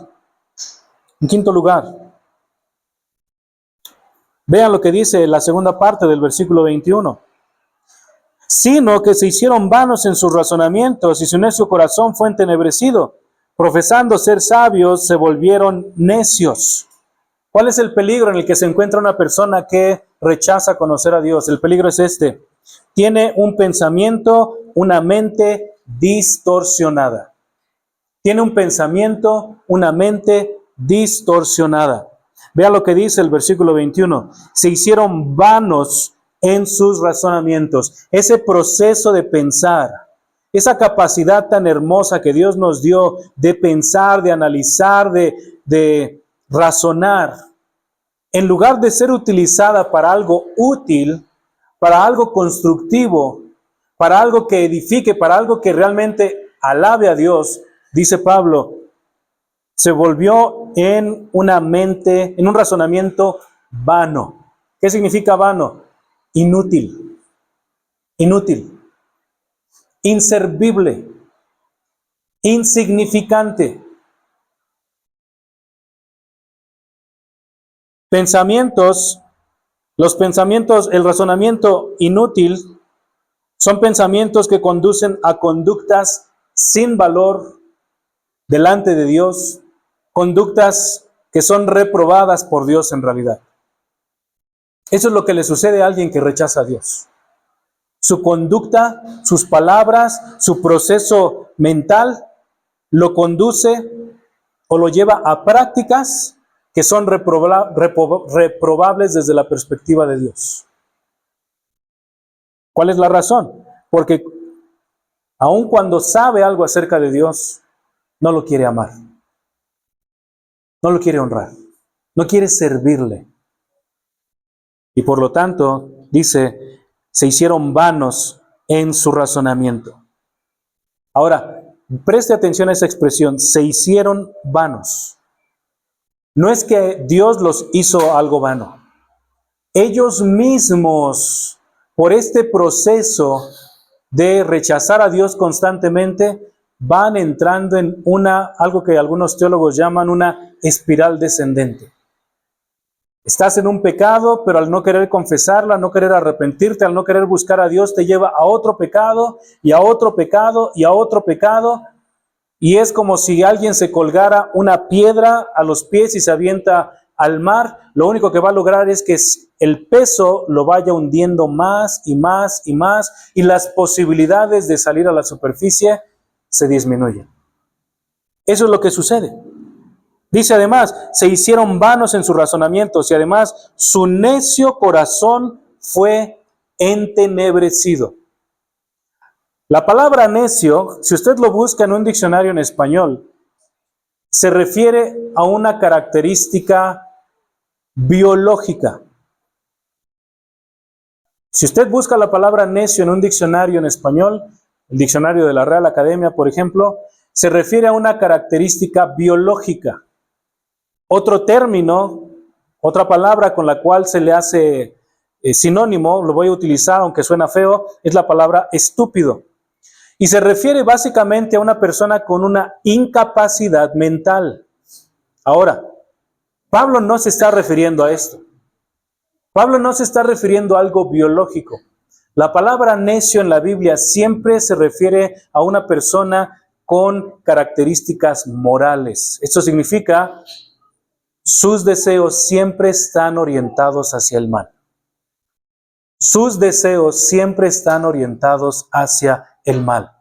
En quinto lugar. Vean lo que dice la segunda parte del versículo 21. Sino que se hicieron vanos en sus razonamientos y su necio corazón fue entenebrecido. Profesando ser sabios, se volvieron necios. ¿Cuál es el peligro en el que se encuentra una persona que rechaza conocer a Dios? El peligro es este. Tiene un pensamiento, una mente distorsionada. Tiene un pensamiento, una mente distorsionada. Vea lo que dice el versículo 21. Se hicieron vanos en sus razonamientos. Ese proceso de pensar, esa capacidad tan hermosa que Dios nos dio de pensar, de analizar, de razonar, en lugar de ser utilizada para algo útil, para algo constructivo, para algo que edifique, para algo que realmente alabe a Dios, dice Pablo, se volvió en una mente, en un razonamiento vano. ¿Qué significa vano? Inútil, inútil, inservible, insignificante. Pensamientos, los pensamientos, el razonamiento inútil son pensamientos que conducen a conductas sin valor delante de Dios, conductas que son reprobadas por Dios en realidad. Eso es lo que le sucede a alguien que rechaza a Dios. Su conducta, sus palabras, su proceso mental lo conduce o lo lleva a prácticas que son reprobables desde la perspectiva de Dios. ¿Cuál es la razón? Porque aun cuando sabe algo acerca de Dios, no lo quiere amar, no lo quiere honrar, no quiere servirle. Y por lo tanto, dice, se hicieron vanos en su razonamiento. Ahora, preste atención a esa expresión, se hicieron vanos. No es que Dios los hizo algo vano. Ellos mismos, por este proceso de rechazar a Dios constantemente, van entrando en algo que algunos teólogos llaman una espiral descendente. Estás en un pecado, pero al no querer confesarlo, al no querer arrepentirte, al no querer buscar a Dios, te lleva a otro pecado, y a otro pecado, y a otro pecado, y es como si alguien se colgara una piedra a los pies y se avienta al mar. Lo único que va a lograr es que el peso lo vaya hundiendo más y más y más, y las posibilidades de salir a la superficie se disminuyen. Eso es lo que sucede. Dice además, se hicieron vanos en sus razonamientos, y además su necio corazón fue entenebrecido. La palabra necio, si usted lo busca en un diccionario en español, se refiere a una característica biológica. Si usted busca la palabra necio en un diccionario en español, el diccionario de la Real Academia, por ejemplo, se refiere a una característica biológica. Otro término, otra palabra con la cual se le hace sinónimo, lo voy a utilizar aunque suena feo, es la palabra estúpido. Y se refiere básicamente a una persona con una incapacidad mental. Ahora, Pablo no se está refiriendo a esto. Pablo no se está refiriendo a algo biológico. La palabra necio en la Biblia siempre se refiere a una persona con características morales. Esto significa, sus deseos siempre están orientados hacia el mal. Sus deseos siempre están orientados hacia el mal.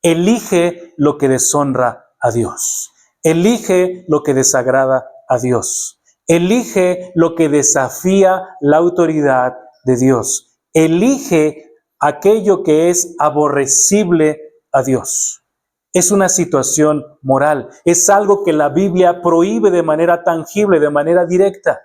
Elige lo que deshonra a Dios. Elige lo que desagrada a Dios. Elige lo que desafía la autoridad de Dios. Elige aquello que es aborrecible a Dios. Es una situación moral. Es algo que la Biblia prohíbe de manera tangible, de manera directa.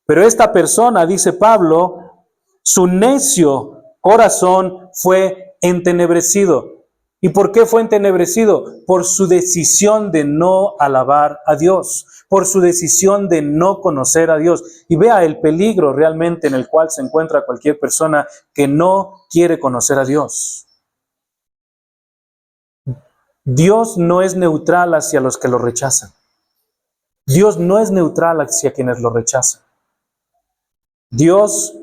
Pero esta persona, dice Pablo, su necio corazón fue entenebrecido. ¿Y por qué fue entenebrecido? Por su decisión de no alabar a Dios, por su decisión de no conocer a Dios. Y vea el peligro realmente en el cual se encuentra cualquier persona que no quiere conocer a Dios. Dios no es neutral hacia los que lo rechazan. Dios no es neutral hacia quienes lo rechazan. Dios,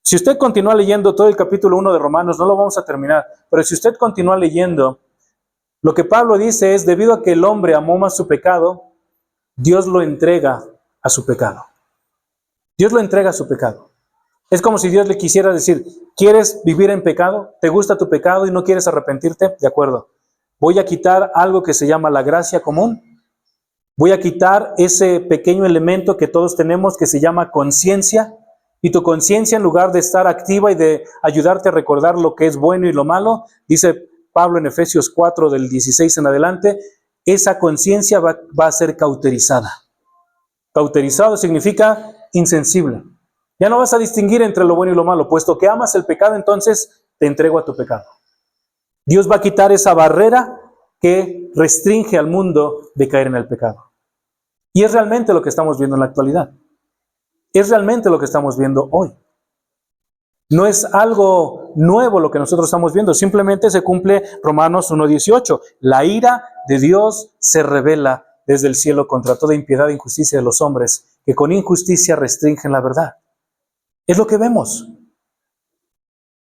si usted continúa leyendo todo el capítulo 1 de Romanos, no lo vamos a terminar, pero si usted continúa leyendo, lo que Pablo dice es, debido a que el hombre amó más su pecado, Dios lo entrega a su pecado. Dios lo entrega a su pecado. Es como si Dios le quisiera decir, ¿quieres vivir en pecado? ¿Te gusta tu pecado y no quieres arrepentirte? De acuerdo. Voy a quitar algo que se llama la gracia común. Voy a quitar ese pequeño elemento que todos tenemos que se llama conciencia. Y tu conciencia, en lugar de estar activa y de ayudarte a recordar lo que es bueno y lo malo, dice Pablo en Efesios 4 del 16 en adelante, esa conciencia va a ser cauterizada. Cauterizado significa insensible. Ya no vas a distinguir entre lo bueno y lo malo, puesto que amas el pecado, entonces te entrego a tu pecado. Dios va a quitar esa barrera que restringe al mundo de caer en el pecado. Y es realmente lo que estamos viendo en la actualidad. Es realmente lo que estamos viendo hoy. No es algo nuevo lo que nosotros estamos viendo, simplemente se cumple Romanos 1:18. La ira de Dios se revela desde el cielo contra toda impiedad e injusticia de los hombres, que con injusticia restringen la verdad. Es lo que vemos.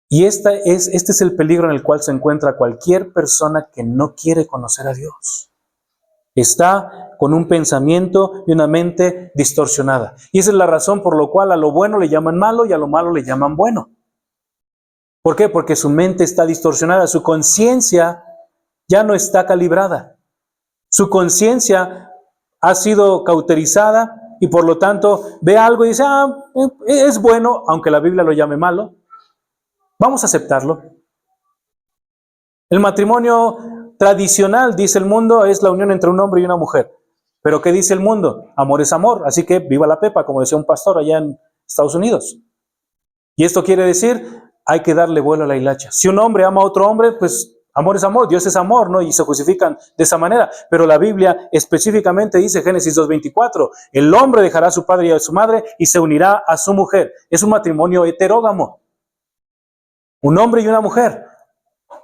Y este es el peligro en el cual se encuentra cualquier persona que no quiere conocer a Dios. Está con un pensamiento y una mente distorsionada. Y esa es la razón por la cual a lo bueno le llaman malo y a lo malo le llaman bueno. ¿Por qué? Porque su mente está distorsionada, su conciencia ya no está calibrada. Su conciencia ha sido cauterizada y por lo tanto ve algo y dice, es bueno, aunque la Biblia lo llame malo. Vamos a aceptarlo. El matrimonio tradicional, dice el mundo, es la unión entre un hombre y una mujer. Pero ¿qué dice el mundo? Amor es amor, así que viva la pepa, como decía un pastor allá en Estados Unidos. Y esto quiere decir, hay que darle vuelo a la hilacha. Si un hombre ama a otro hombre, pues amor es amor, Dios es amor, ¿no? Y se justifican de esa manera. Pero la Biblia específicamente dice, Génesis 2:24, el hombre dejará a su padre y a su madre y se unirá a su mujer. Es un matrimonio heterógamo. Un hombre y una mujer.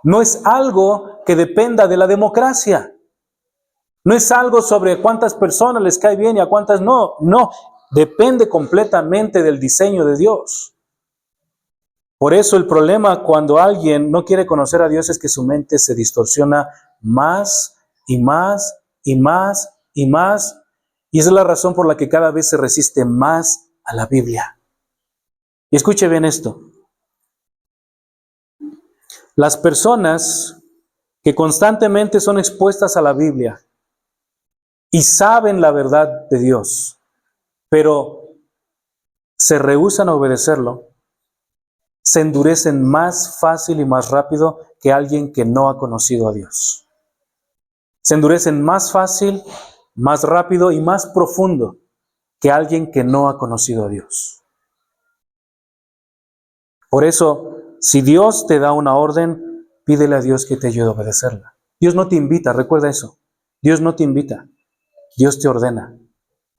No es algo que dependa de la democracia. No es algo sobre cuántas personas les cae bien y a cuántas no. No, depende completamente del diseño de Dios. Por eso el problema cuando alguien no quiere conocer a Dios es que su mente se distorsiona más y más y más y más. Y esa es la razón por la que cada vez se resiste más a la Biblia. Y escuche bien esto. Las personas que constantemente son expuestas a la Biblia y saben la verdad de Dios, pero se rehúsan a obedecerlo, se endurecen más fácil y más rápido que alguien que no ha conocido a Dios. Se endurecen más fácil, más rápido y más profundo que alguien que no ha conocido a Dios. Por eso, si Dios te da una orden, pídele a Dios que te ayude a obedecerla. Dios no te invita, recuerda eso. Dios no te invita, Dios te ordena.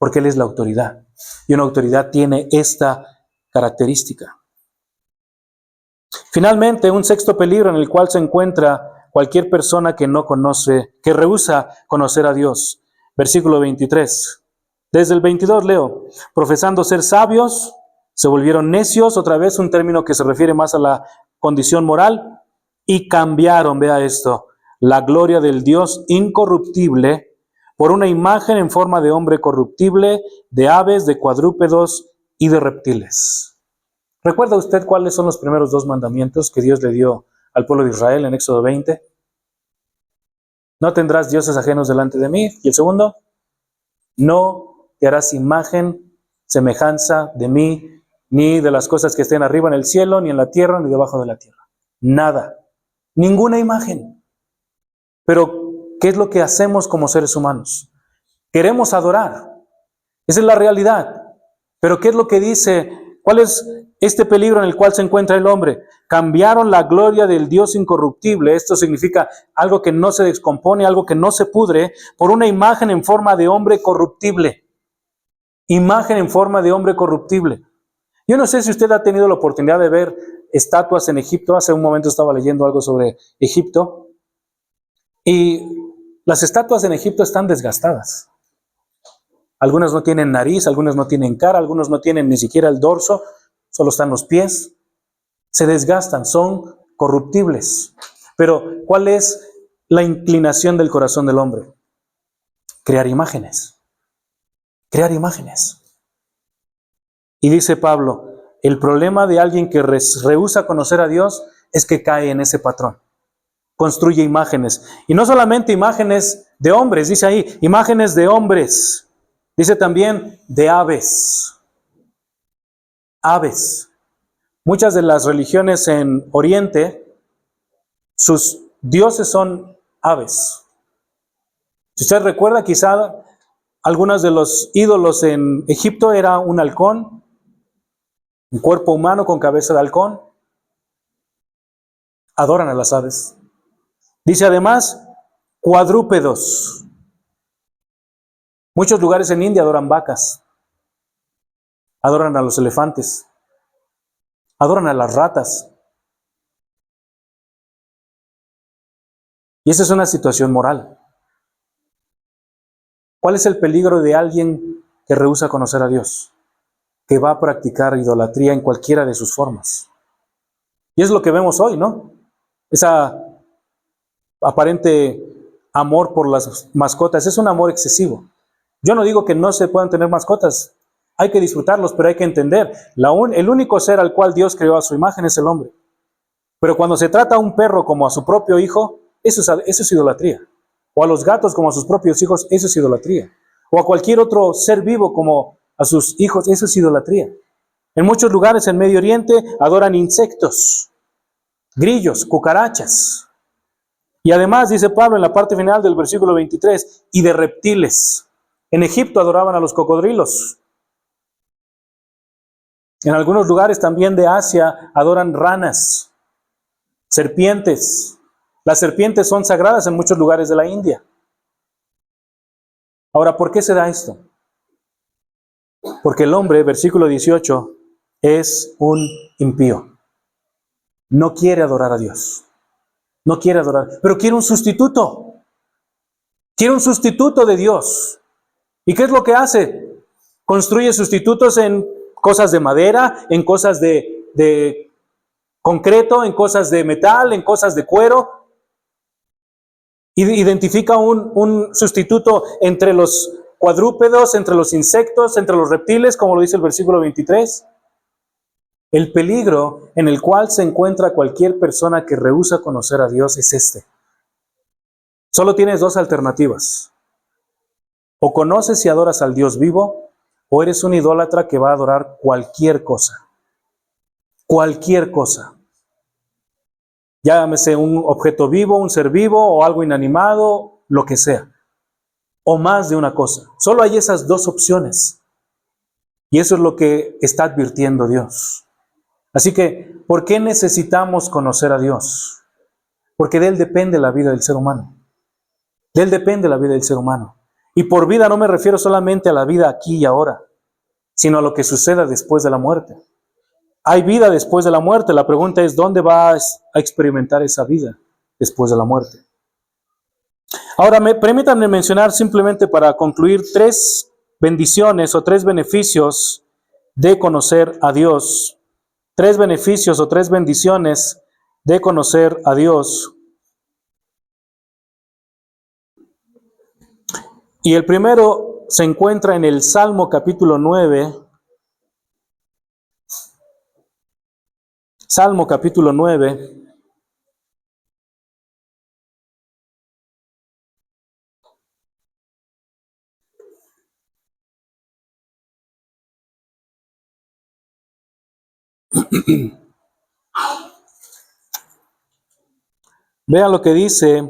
porque Él es la autoridad. Y una autoridad tiene esta característica. Finalmente, un sexto peligro en el cual se encuentra cualquier persona que no conoce, que rehúsa conocer a Dios. Versículo 23. Desde el 22 leo: profesando ser sabios, se volvieron necios, otra vez un término que se refiere más a la condición moral, y cambiaron, vea esto, la gloria del Dios incorruptible por una imagen en forma de hombre corruptible, de aves, de cuadrúpedos y de reptiles. ¿Recuerda usted cuáles son los primeros dos mandamientos que Dios le dio al pueblo de Israel en Éxodo 20? No tendrás dioses ajenos delante de mí. Y el segundo, no te harás imagen, semejanza de mí, ni de las cosas que estén arriba en el cielo, ni en la tierra, ni debajo de la tierra. Nada. Ninguna imagen. Pero, ¿qué es lo que hacemos como seres humanos? Queremos adorar. Esa es la realidad. Pero, ¿qué es lo que dice? ¿Cuál es este peligro en el cual se encuentra el hombre? Cambiaron la gloria del Dios incorruptible. Esto significa algo que no se descompone, algo que no se pudre, por una imagen en forma de hombre corruptible. Imagen en forma de hombre corruptible. Yo no sé si usted ha tenido la oportunidad de ver estatuas en Egipto. Hace un momento estaba leyendo algo sobre Egipto. Y las estatuas en Egipto están desgastadas. Algunas no tienen nariz, algunas no tienen cara, algunos no tienen ni siquiera el dorso, solo están los pies. Se desgastan, son corruptibles. Pero, ¿cuál es la inclinación del corazón del hombre? Crear imágenes. Crear imágenes. Y dice Pablo, el problema de alguien que rehúsa conocer a Dios es que cae en ese patrón. Construye imágenes. Y no solamente imágenes de hombres, dice ahí, imágenes de hombres. Dice también de aves. Aves. Muchas de las religiones en Oriente, sus dioses son aves. Si usted recuerda, quizá algunos de los ídolos en Egipto era un halcón, un cuerpo humano con cabeza de halcón. Adoran a las aves. Dice además, cuadrúpedos. Muchos lugares en India adoran vacas, adoran a los elefantes, adoran a las ratas. Y esa es una situación moral. ¿Cuál es el peligro de alguien que rehúsa conocer a Dios? Que va a practicar idolatría en cualquiera de sus formas. Y es lo que vemos hoy, ¿no? Esa aparente amor por las mascotas es un amor excesivo. Yo no digo que no se puedan tener mascotas. Hay que disfrutarlos, pero hay que entender. El único ser al cual Dios creó a su imagen es el hombre. Pero cuando se trata a un perro como a su propio hijo, eso es idolatría. O a los gatos como a sus propios hijos, eso es idolatría. O a cualquier otro ser vivo como a sus hijos, eso es idolatría. En muchos lugares en Medio Oriente adoran insectos, grillos, cucarachas. Y además, dice Pablo en la parte final del versículo 23, y de reptiles. En Egipto adoraban a los cocodrilos. En algunos lugares también de Asia adoran ranas, serpientes. Las serpientes son sagradas en muchos lugares de la India. Ahora, ¿por qué se da esto? Porque el hombre, versículo 18, es un impío. No quiere adorar a Dios. No quiere adorar, pero quiere un sustituto. Quiere un sustituto de Dios. ¿Y qué es lo que hace? Construye sustitutos en cosas de madera, en cosas de concreto, en cosas de metal, en cosas de cuero. Identifica un sustituto entre los cuadrúpedos, entre los insectos, entre los reptiles, como lo dice el versículo 23. El peligro en el cual se encuentra cualquier persona que rehúsa conocer a Dios es este. Solo tienes dos alternativas. O conoces y adoras al Dios vivo, o eres un idólatra que va a adorar cualquier cosa. Cualquier cosa. Llámese un objeto vivo, un ser vivo, o algo inanimado, lo que sea. O más de una cosa. Solo hay esas dos opciones. Y eso es lo que está advirtiendo Dios. Así que, ¿por qué necesitamos conocer a Dios? Porque de Él depende la vida del ser humano. De Él depende la vida del ser humano. Y por vida no me refiero solamente a la vida aquí y ahora, sino a lo que suceda después de la muerte. Hay vida después de la muerte. La pregunta es, ¿dónde vas a experimentar esa vida después de la muerte? Ahora, permítanme mencionar simplemente para concluir 3 bendiciones o 3 beneficios de conocer a Dios. 3 beneficios o 3 bendiciones de conocer a Dios. Y el primero se encuentra en el Salmo capítulo 9. Salmo capítulo 9. Vean lo que dice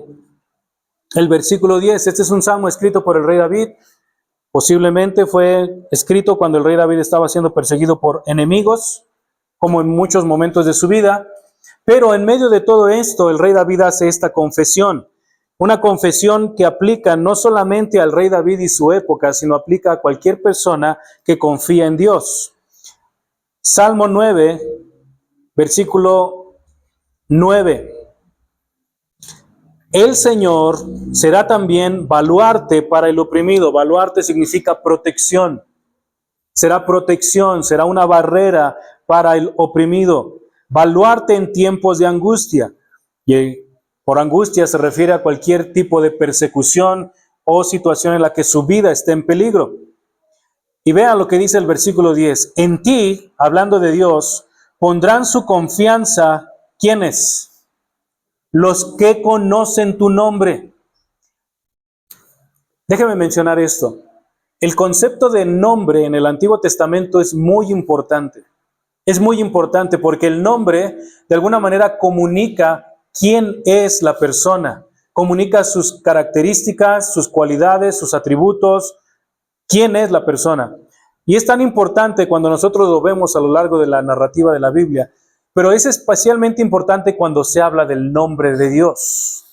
el versículo 10. Este es un salmo escrito por el rey David. Posiblemente fue escrito cuando el rey David estaba siendo perseguido por enemigos, como en muchos momentos de su vida. Pero en medio de todo esto, el rey David hace esta confesión. Una confesión que aplica no solamente al rey David y su época, sino aplica a cualquier persona que confía en Dios. Salmo 9, versículo 9. El Señor será también baluarte para el oprimido. Baluarte significa protección. Será protección, será una barrera para el oprimido. Baluarte en tiempos de angustia. Y por angustia se refiere a cualquier tipo de persecución o situación en la que su vida esté en peligro. Y vean lo que dice el versículo 10. En ti, hablando de Dios, pondrán su confianza, ¿quiénes? Los que conocen tu nombre. Déjeme mencionar esto. El concepto de nombre en el Antiguo Testamento es muy importante. Es muy importante porque el nombre de alguna manera comunica quién es la persona, comunica sus características, sus cualidades, sus atributos, quién es la persona. Y es tan importante cuando nosotros lo vemos a lo largo de la narrativa de la Biblia, pero es especialmente importante cuando se habla del nombre de Dios.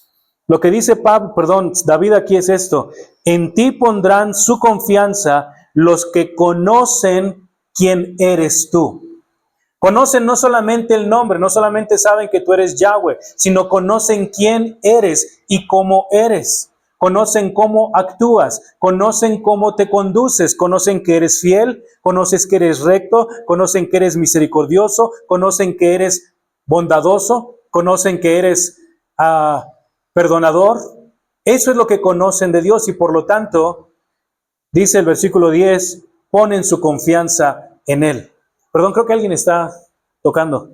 Lo que dice David aquí es esto: en ti pondrán su confianza los que conocen quién eres tú. Conocen no solamente el nombre, no solamente saben que tú eres Yahweh, sino conocen quién eres y cómo eres. Conocen cómo actúas, conocen cómo te conduces, conocen que eres fiel, conocen que eres recto, conocen que eres misericordioso, conocen que eres bondadoso, conocen que eres perdonador. Eso es lo que conocen de Dios y por lo tanto, dice el versículo 10, ponen su confianza en Él. Perdón, creo que alguien está tocando.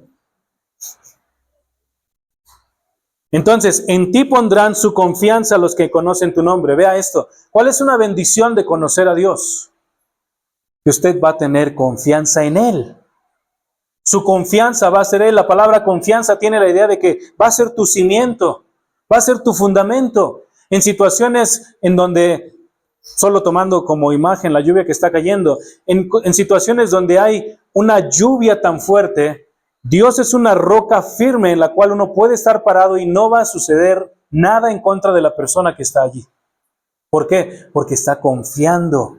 Entonces, en ti pondrán su confianza los que conocen tu nombre. Vea esto. ¿Cuál es una bendición de conocer a Dios? Que usted va a tener confianza en Él. Su confianza va a ser Él. La palabra confianza tiene la idea de que va a ser tu cimiento, va a ser tu fundamento. En situaciones en donde, solo tomando como imagen la lluvia que está cayendo, en situaciones donde hay una lluvia tan fuerte, Dios es una roca firme en la cual uno puede estar parado y no va a suceder nada en contra de la persona que está allí. ¿Por qué? Porque está confiando,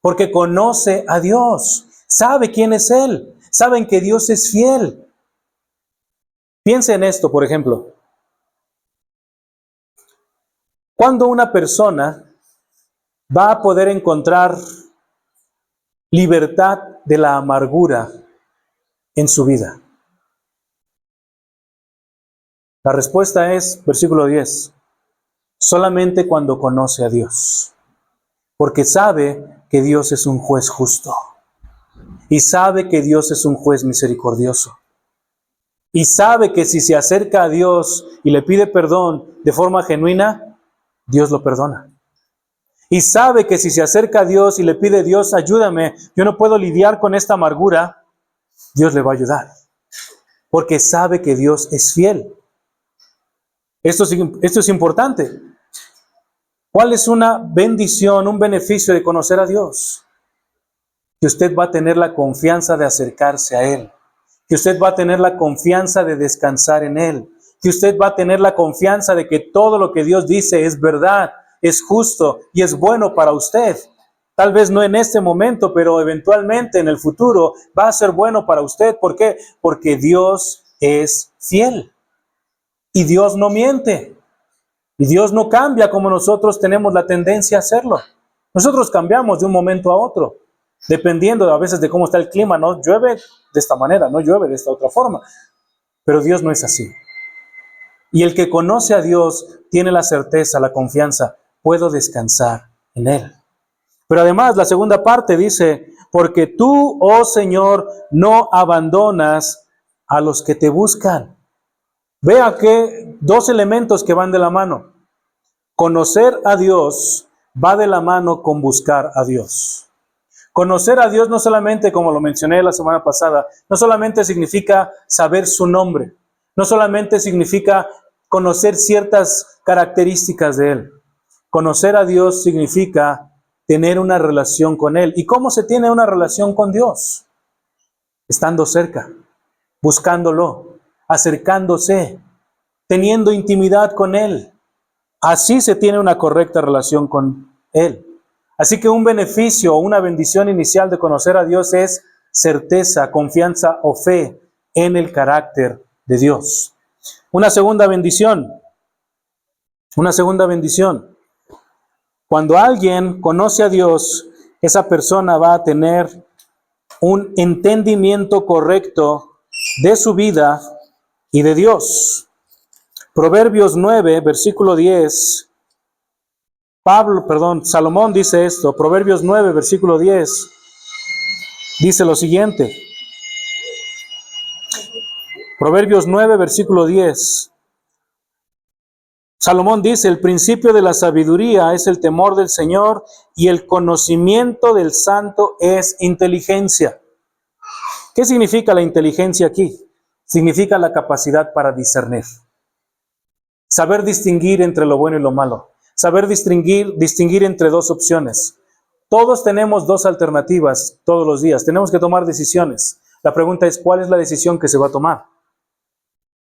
porque conoce a Dios, sabe quién es Él, saben que Dios es fiel. Piense en esto, por ejemplo. ¿Cuándo una persona va a poder encontrar libertad de la amargura en su vida? La respuesta es, versículo 10, solamente cuando conoce a Dios, porque sabe que Dios es un juez justo, y sabe que Dios es un juez misericordioso, y sabe que si se acerca a Dios y le pide perdón de forma genuina, Dios lo perdona. Y sabe que si se acerca a Dios y le pide, Dios, ayúdame, yo no puedo lidiar con esta amargura, Dios le va a ayudar, porque sabe que Dios es fiel. Esto es importante. ¿Cuál es una bendición, un beneficio de conocer a Dios? Que usted va a tener la confianza de acercarse a Él, que usted va a tener la confianza de descansar en Él, que usted va a tener la confianza de que todo lo que Dios dice es verdad, es justo y es bueno para usted. Tal vez no en este momento, pero eventualmente en el futuro va a ser bueno para usted. ¿Por qué? Porque Dios es fiel y Dios no miente y Dios no cambia como nosotros tenemos la tendencia a hacerlo. Nosotros cambiamos de un momento a otro, dependiendo a veces de cómo está el clima. No llueve de esta manera, no llueve de esta otra forma, pero Dios no es así. Y el que conoce a Dios tiene la certeza, la confianza, puedo descansar en Él. Pero además la segunda parte dice, porque tú, oh Señor, no abandonas a los que te buscan. Vea que dos elementos que van de la mano. Conocer a Dios va de la mano con buscar a Dios. Conocer a Dios no solamente, como lo mencioné la semana pasada, no solamente significa saber su nombre, no solamente significa conocer ciertas características de Él. Conocer a Dios significa tener una relación con Él. ¿Y cómo se tiene una relación con Dios? Estando cerca, buscándolo, acercándose, teniendo intimidad con Él. Así se tiene una correcta relación con Él. Así que un beneficio o una bendición inicial de conocer a Dios es certeza, confianza o fe en el carácter de Dios. Una segunda bendición. Cuando alguien conoce a Dios, esa persona va a tener un entendimiento correcto de su vida y de Dios. Proverbios 9, versículo 10. Salomón dice esto, Proverbios 9, versículo 10, dice lo siguiente. Proverbios 9, versículo 10. Salomón dice, el principio de la sabiduría es el temor del Señor y el conocimiento del santo es inteligencia. ¿Qué significa la inteligencia aquí? Significa la capacidad para discernir. Saber distinguir entre lo bueno y lo malo. Saber distinguir entre dos opciones. Todos tenemos dos alternativas todos los días. Tenemos que tomar decisiones. La pregunta es, ¿cuál es la decisión que se va a tomar?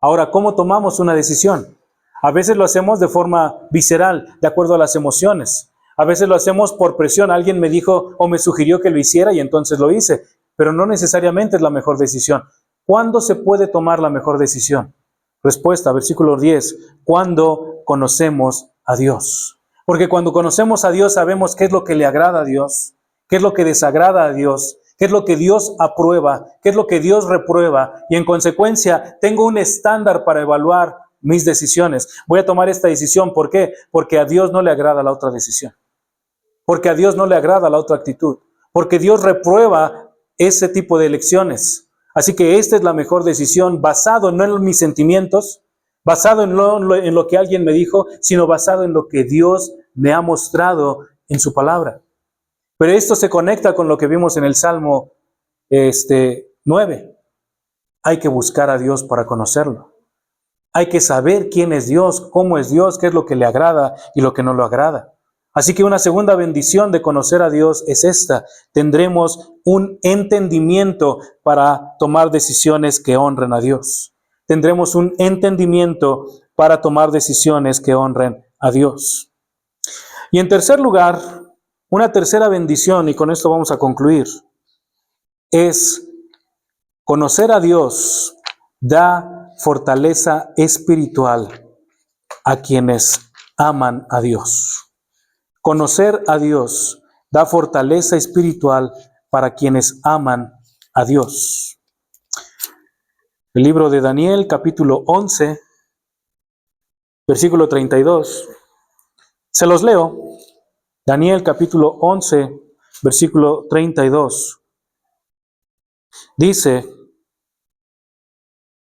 Ahora, ¿cómo tomamos una decisión? A veces lo hacemos de forma visceral, de acuerdo a las emociones. A veces lo hacemos por presión. Alguien me dijo o me sugirió que lo hiciera y entonces lo hice. Pero no necesariamente es la mejor decisión. ¿Cuándo se puede tomar la mejor decisión? Respuesta, versículo 10. Cuando conocemos a Dios. Porque cuando conocemos a Dios sabemos qué es lo que le agrada a Dios, qué es lo que desagrada a Dios, qué es lo que Dios aprueba, qué es lo que Dios reprueba. Y en consecuencia tengo un estándar para evaluar mis decisiones. Voy a tomar esta decisión. ¿Por qué? Porque a Dios no le agrada la otra decisión. Porque a Dios no le agrada la otra actitud. Porque Dios reprueba ese tipo de elecciones. Así que esta es la mejor decisión, basado no en mis sentimientos, basado en lo que alguien me dijo, sino basado en lo que Dios me ha mostrado en su palabra. Pero esto se conecta con lo que vimos en el Salmo 9. Hay que buscar a Dios para conocerlo. Hay que saber quién es Dios, cómo es Dios, qué es lo que le agrada y lo que no lo agrada. Así que una segunda bendición de conocer a Dios es esta. Tendremos un entendimiento para tomar decisiones que honren a Dios. Tendremos un entendimiento para tomar decisiones que honren a Dios. Y en tercer lugar, una tercera bendición, y con esto vamos a concluir, es conocer a Dios da fortaleza espiritual a quienes aman a Dios. Conocer a Dios da fortaleza espiritual para quienes aman a Dios. El libro de Daniel, capítulo 11, versículo 32. Se los leo. Daniel, capítulo 11, versículo 32. Dice,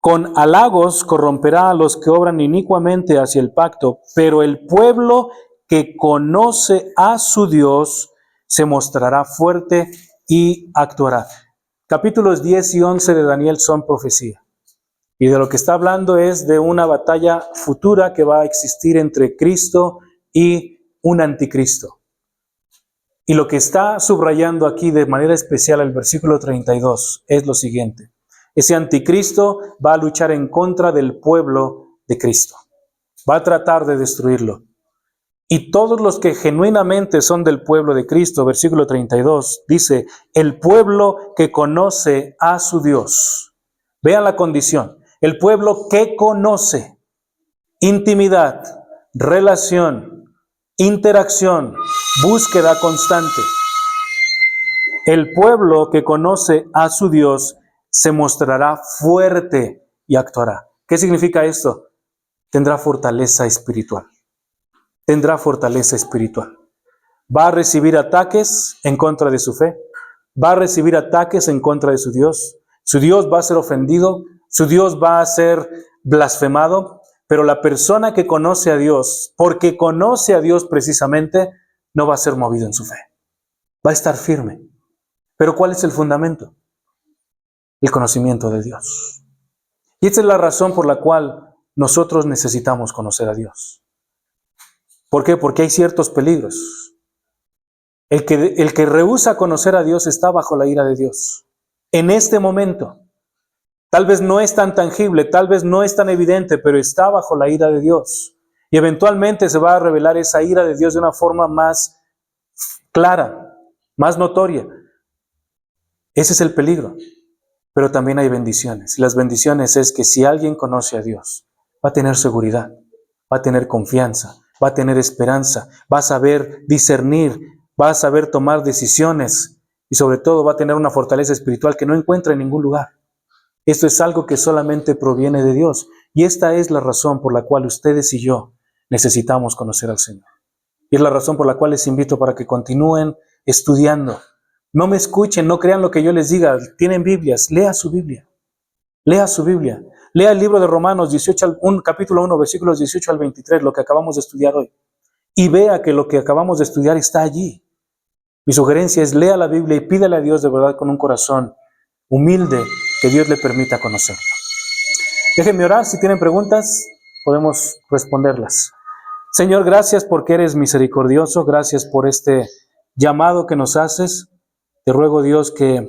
con halagos corromperá a los que obran inicuamente hacia el pacto, pero el pueblo que conoce a su Dios se mostrará fuerte y actuará. Capítulos 10 y 11 de Daniel son profecía. Y de lo que está hablando es de una batalla futura que va a existir entre Cristo y un anticristo. Y lo que está subrayando aquí de manera especial el versículo 32 es lo siguiente. Ese anticristo va a luchar en contra del pueblo de Cristo. Va a tratar de destruirlo. Y todos los que genuinamente son del pueblo de Cristo, versículo 32, dice, el pueblo que conoce a su Dios. Vean la condición. El pueblo que conoce. Intimidad, relación, interacción, búsqueda constante. El pueblo que conoce a su Dios se mostrará fuerte y actuará. ¿Qué significa esto? Tendrá fortaleza espiritual. Tendrá fortaleza espiritual. Va a recibir ataques en contra de su fe. Va a recibir ataques en contra de su Dios. Su Dios va a ser ofendido. Su Dios va a ser blasfemado. Pero la persona que conoce a Dios, porque conoce a Dios precisamente, no va a ser movido en su fe. Va a estar firme. Pero ¿cuál es el fundamento? El conocimiento de Dios. Y esta es la razón por la cual nosotros necesitamos conocer a Dios. ¿Por qué? Porque hay ciertos peligros. El que rehúsa conocer a Dios está bajo la ira de Dios. En este momento, tal vez no es tan tangible, tal vez no es tan evidente, pero está bajo la ira de Dios. Y eventualmente se va a revelar esa ira de Dios de una forma más clara, más notoria. Ese es el peligro. Pero también hay bendiciones. Y las bendiciones es que si alguien conoce a Dios, va a tener seguridad, va a tener confianza, va a tener esperanza, va a saber discernir, va a saber tomar decisiones y sobre todo va a tener una fortaleza espiritual que no encuentra en ningún lugar. Esto es algo que solamente proviene de Dios. Y esta es la razón por la cual ustedes y yo necesitamos conocer al Señor. Y es la razón por la cual les invito para que continúen estudiando. No me escuchen, no crean lo que yo les diga. Tienen Biblias, lea su Biblia. Lea su Biblia. Lea el libro de Romanos, capítulo 1, versículos 18 al 23, lo que acabamos de estudiar hoy. Y vea que lo que acabamos de estudiar está allí. Mi sugerencia es lea la Biblia y pídale a Dios de verdad con un corazón humilde que Dios le permita conocerlo. Déjenme orar, si tienen preguntas, podemos responderlas. Señor, gracias porque eres misericordioso, gracias por este llamado que nos haces. Te ruego, Dios, que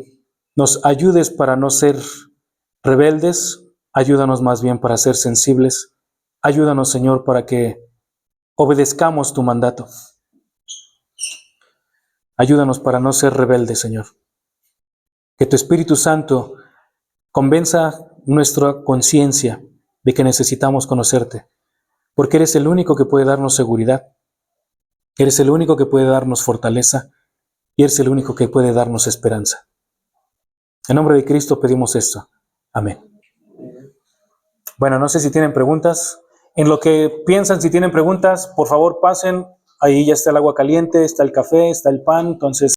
nos ayudes para no ser rebeldes, ayúdanos más bien para ser sensibles. Ayúdanos, Señor, para que obedezcamos tu mandato. Ayúdanos para no ser rebeldes, Señor. Que tu Espíritu Santo convenza nuestra conciencia de que necesitamos conocerte, porque eres el único que puede darnos seguridad, eres el único que puede darnos fortaleza y eres el único que puede darnos esperanza. En nombre de Cristo pedimos esto. Amén. Bueno, no sé si tienen preguntas. En lo que piensan, si tienen preguntas, por favor pasen. Ahí ya está el agua caliente, está el café, está el pan, entonces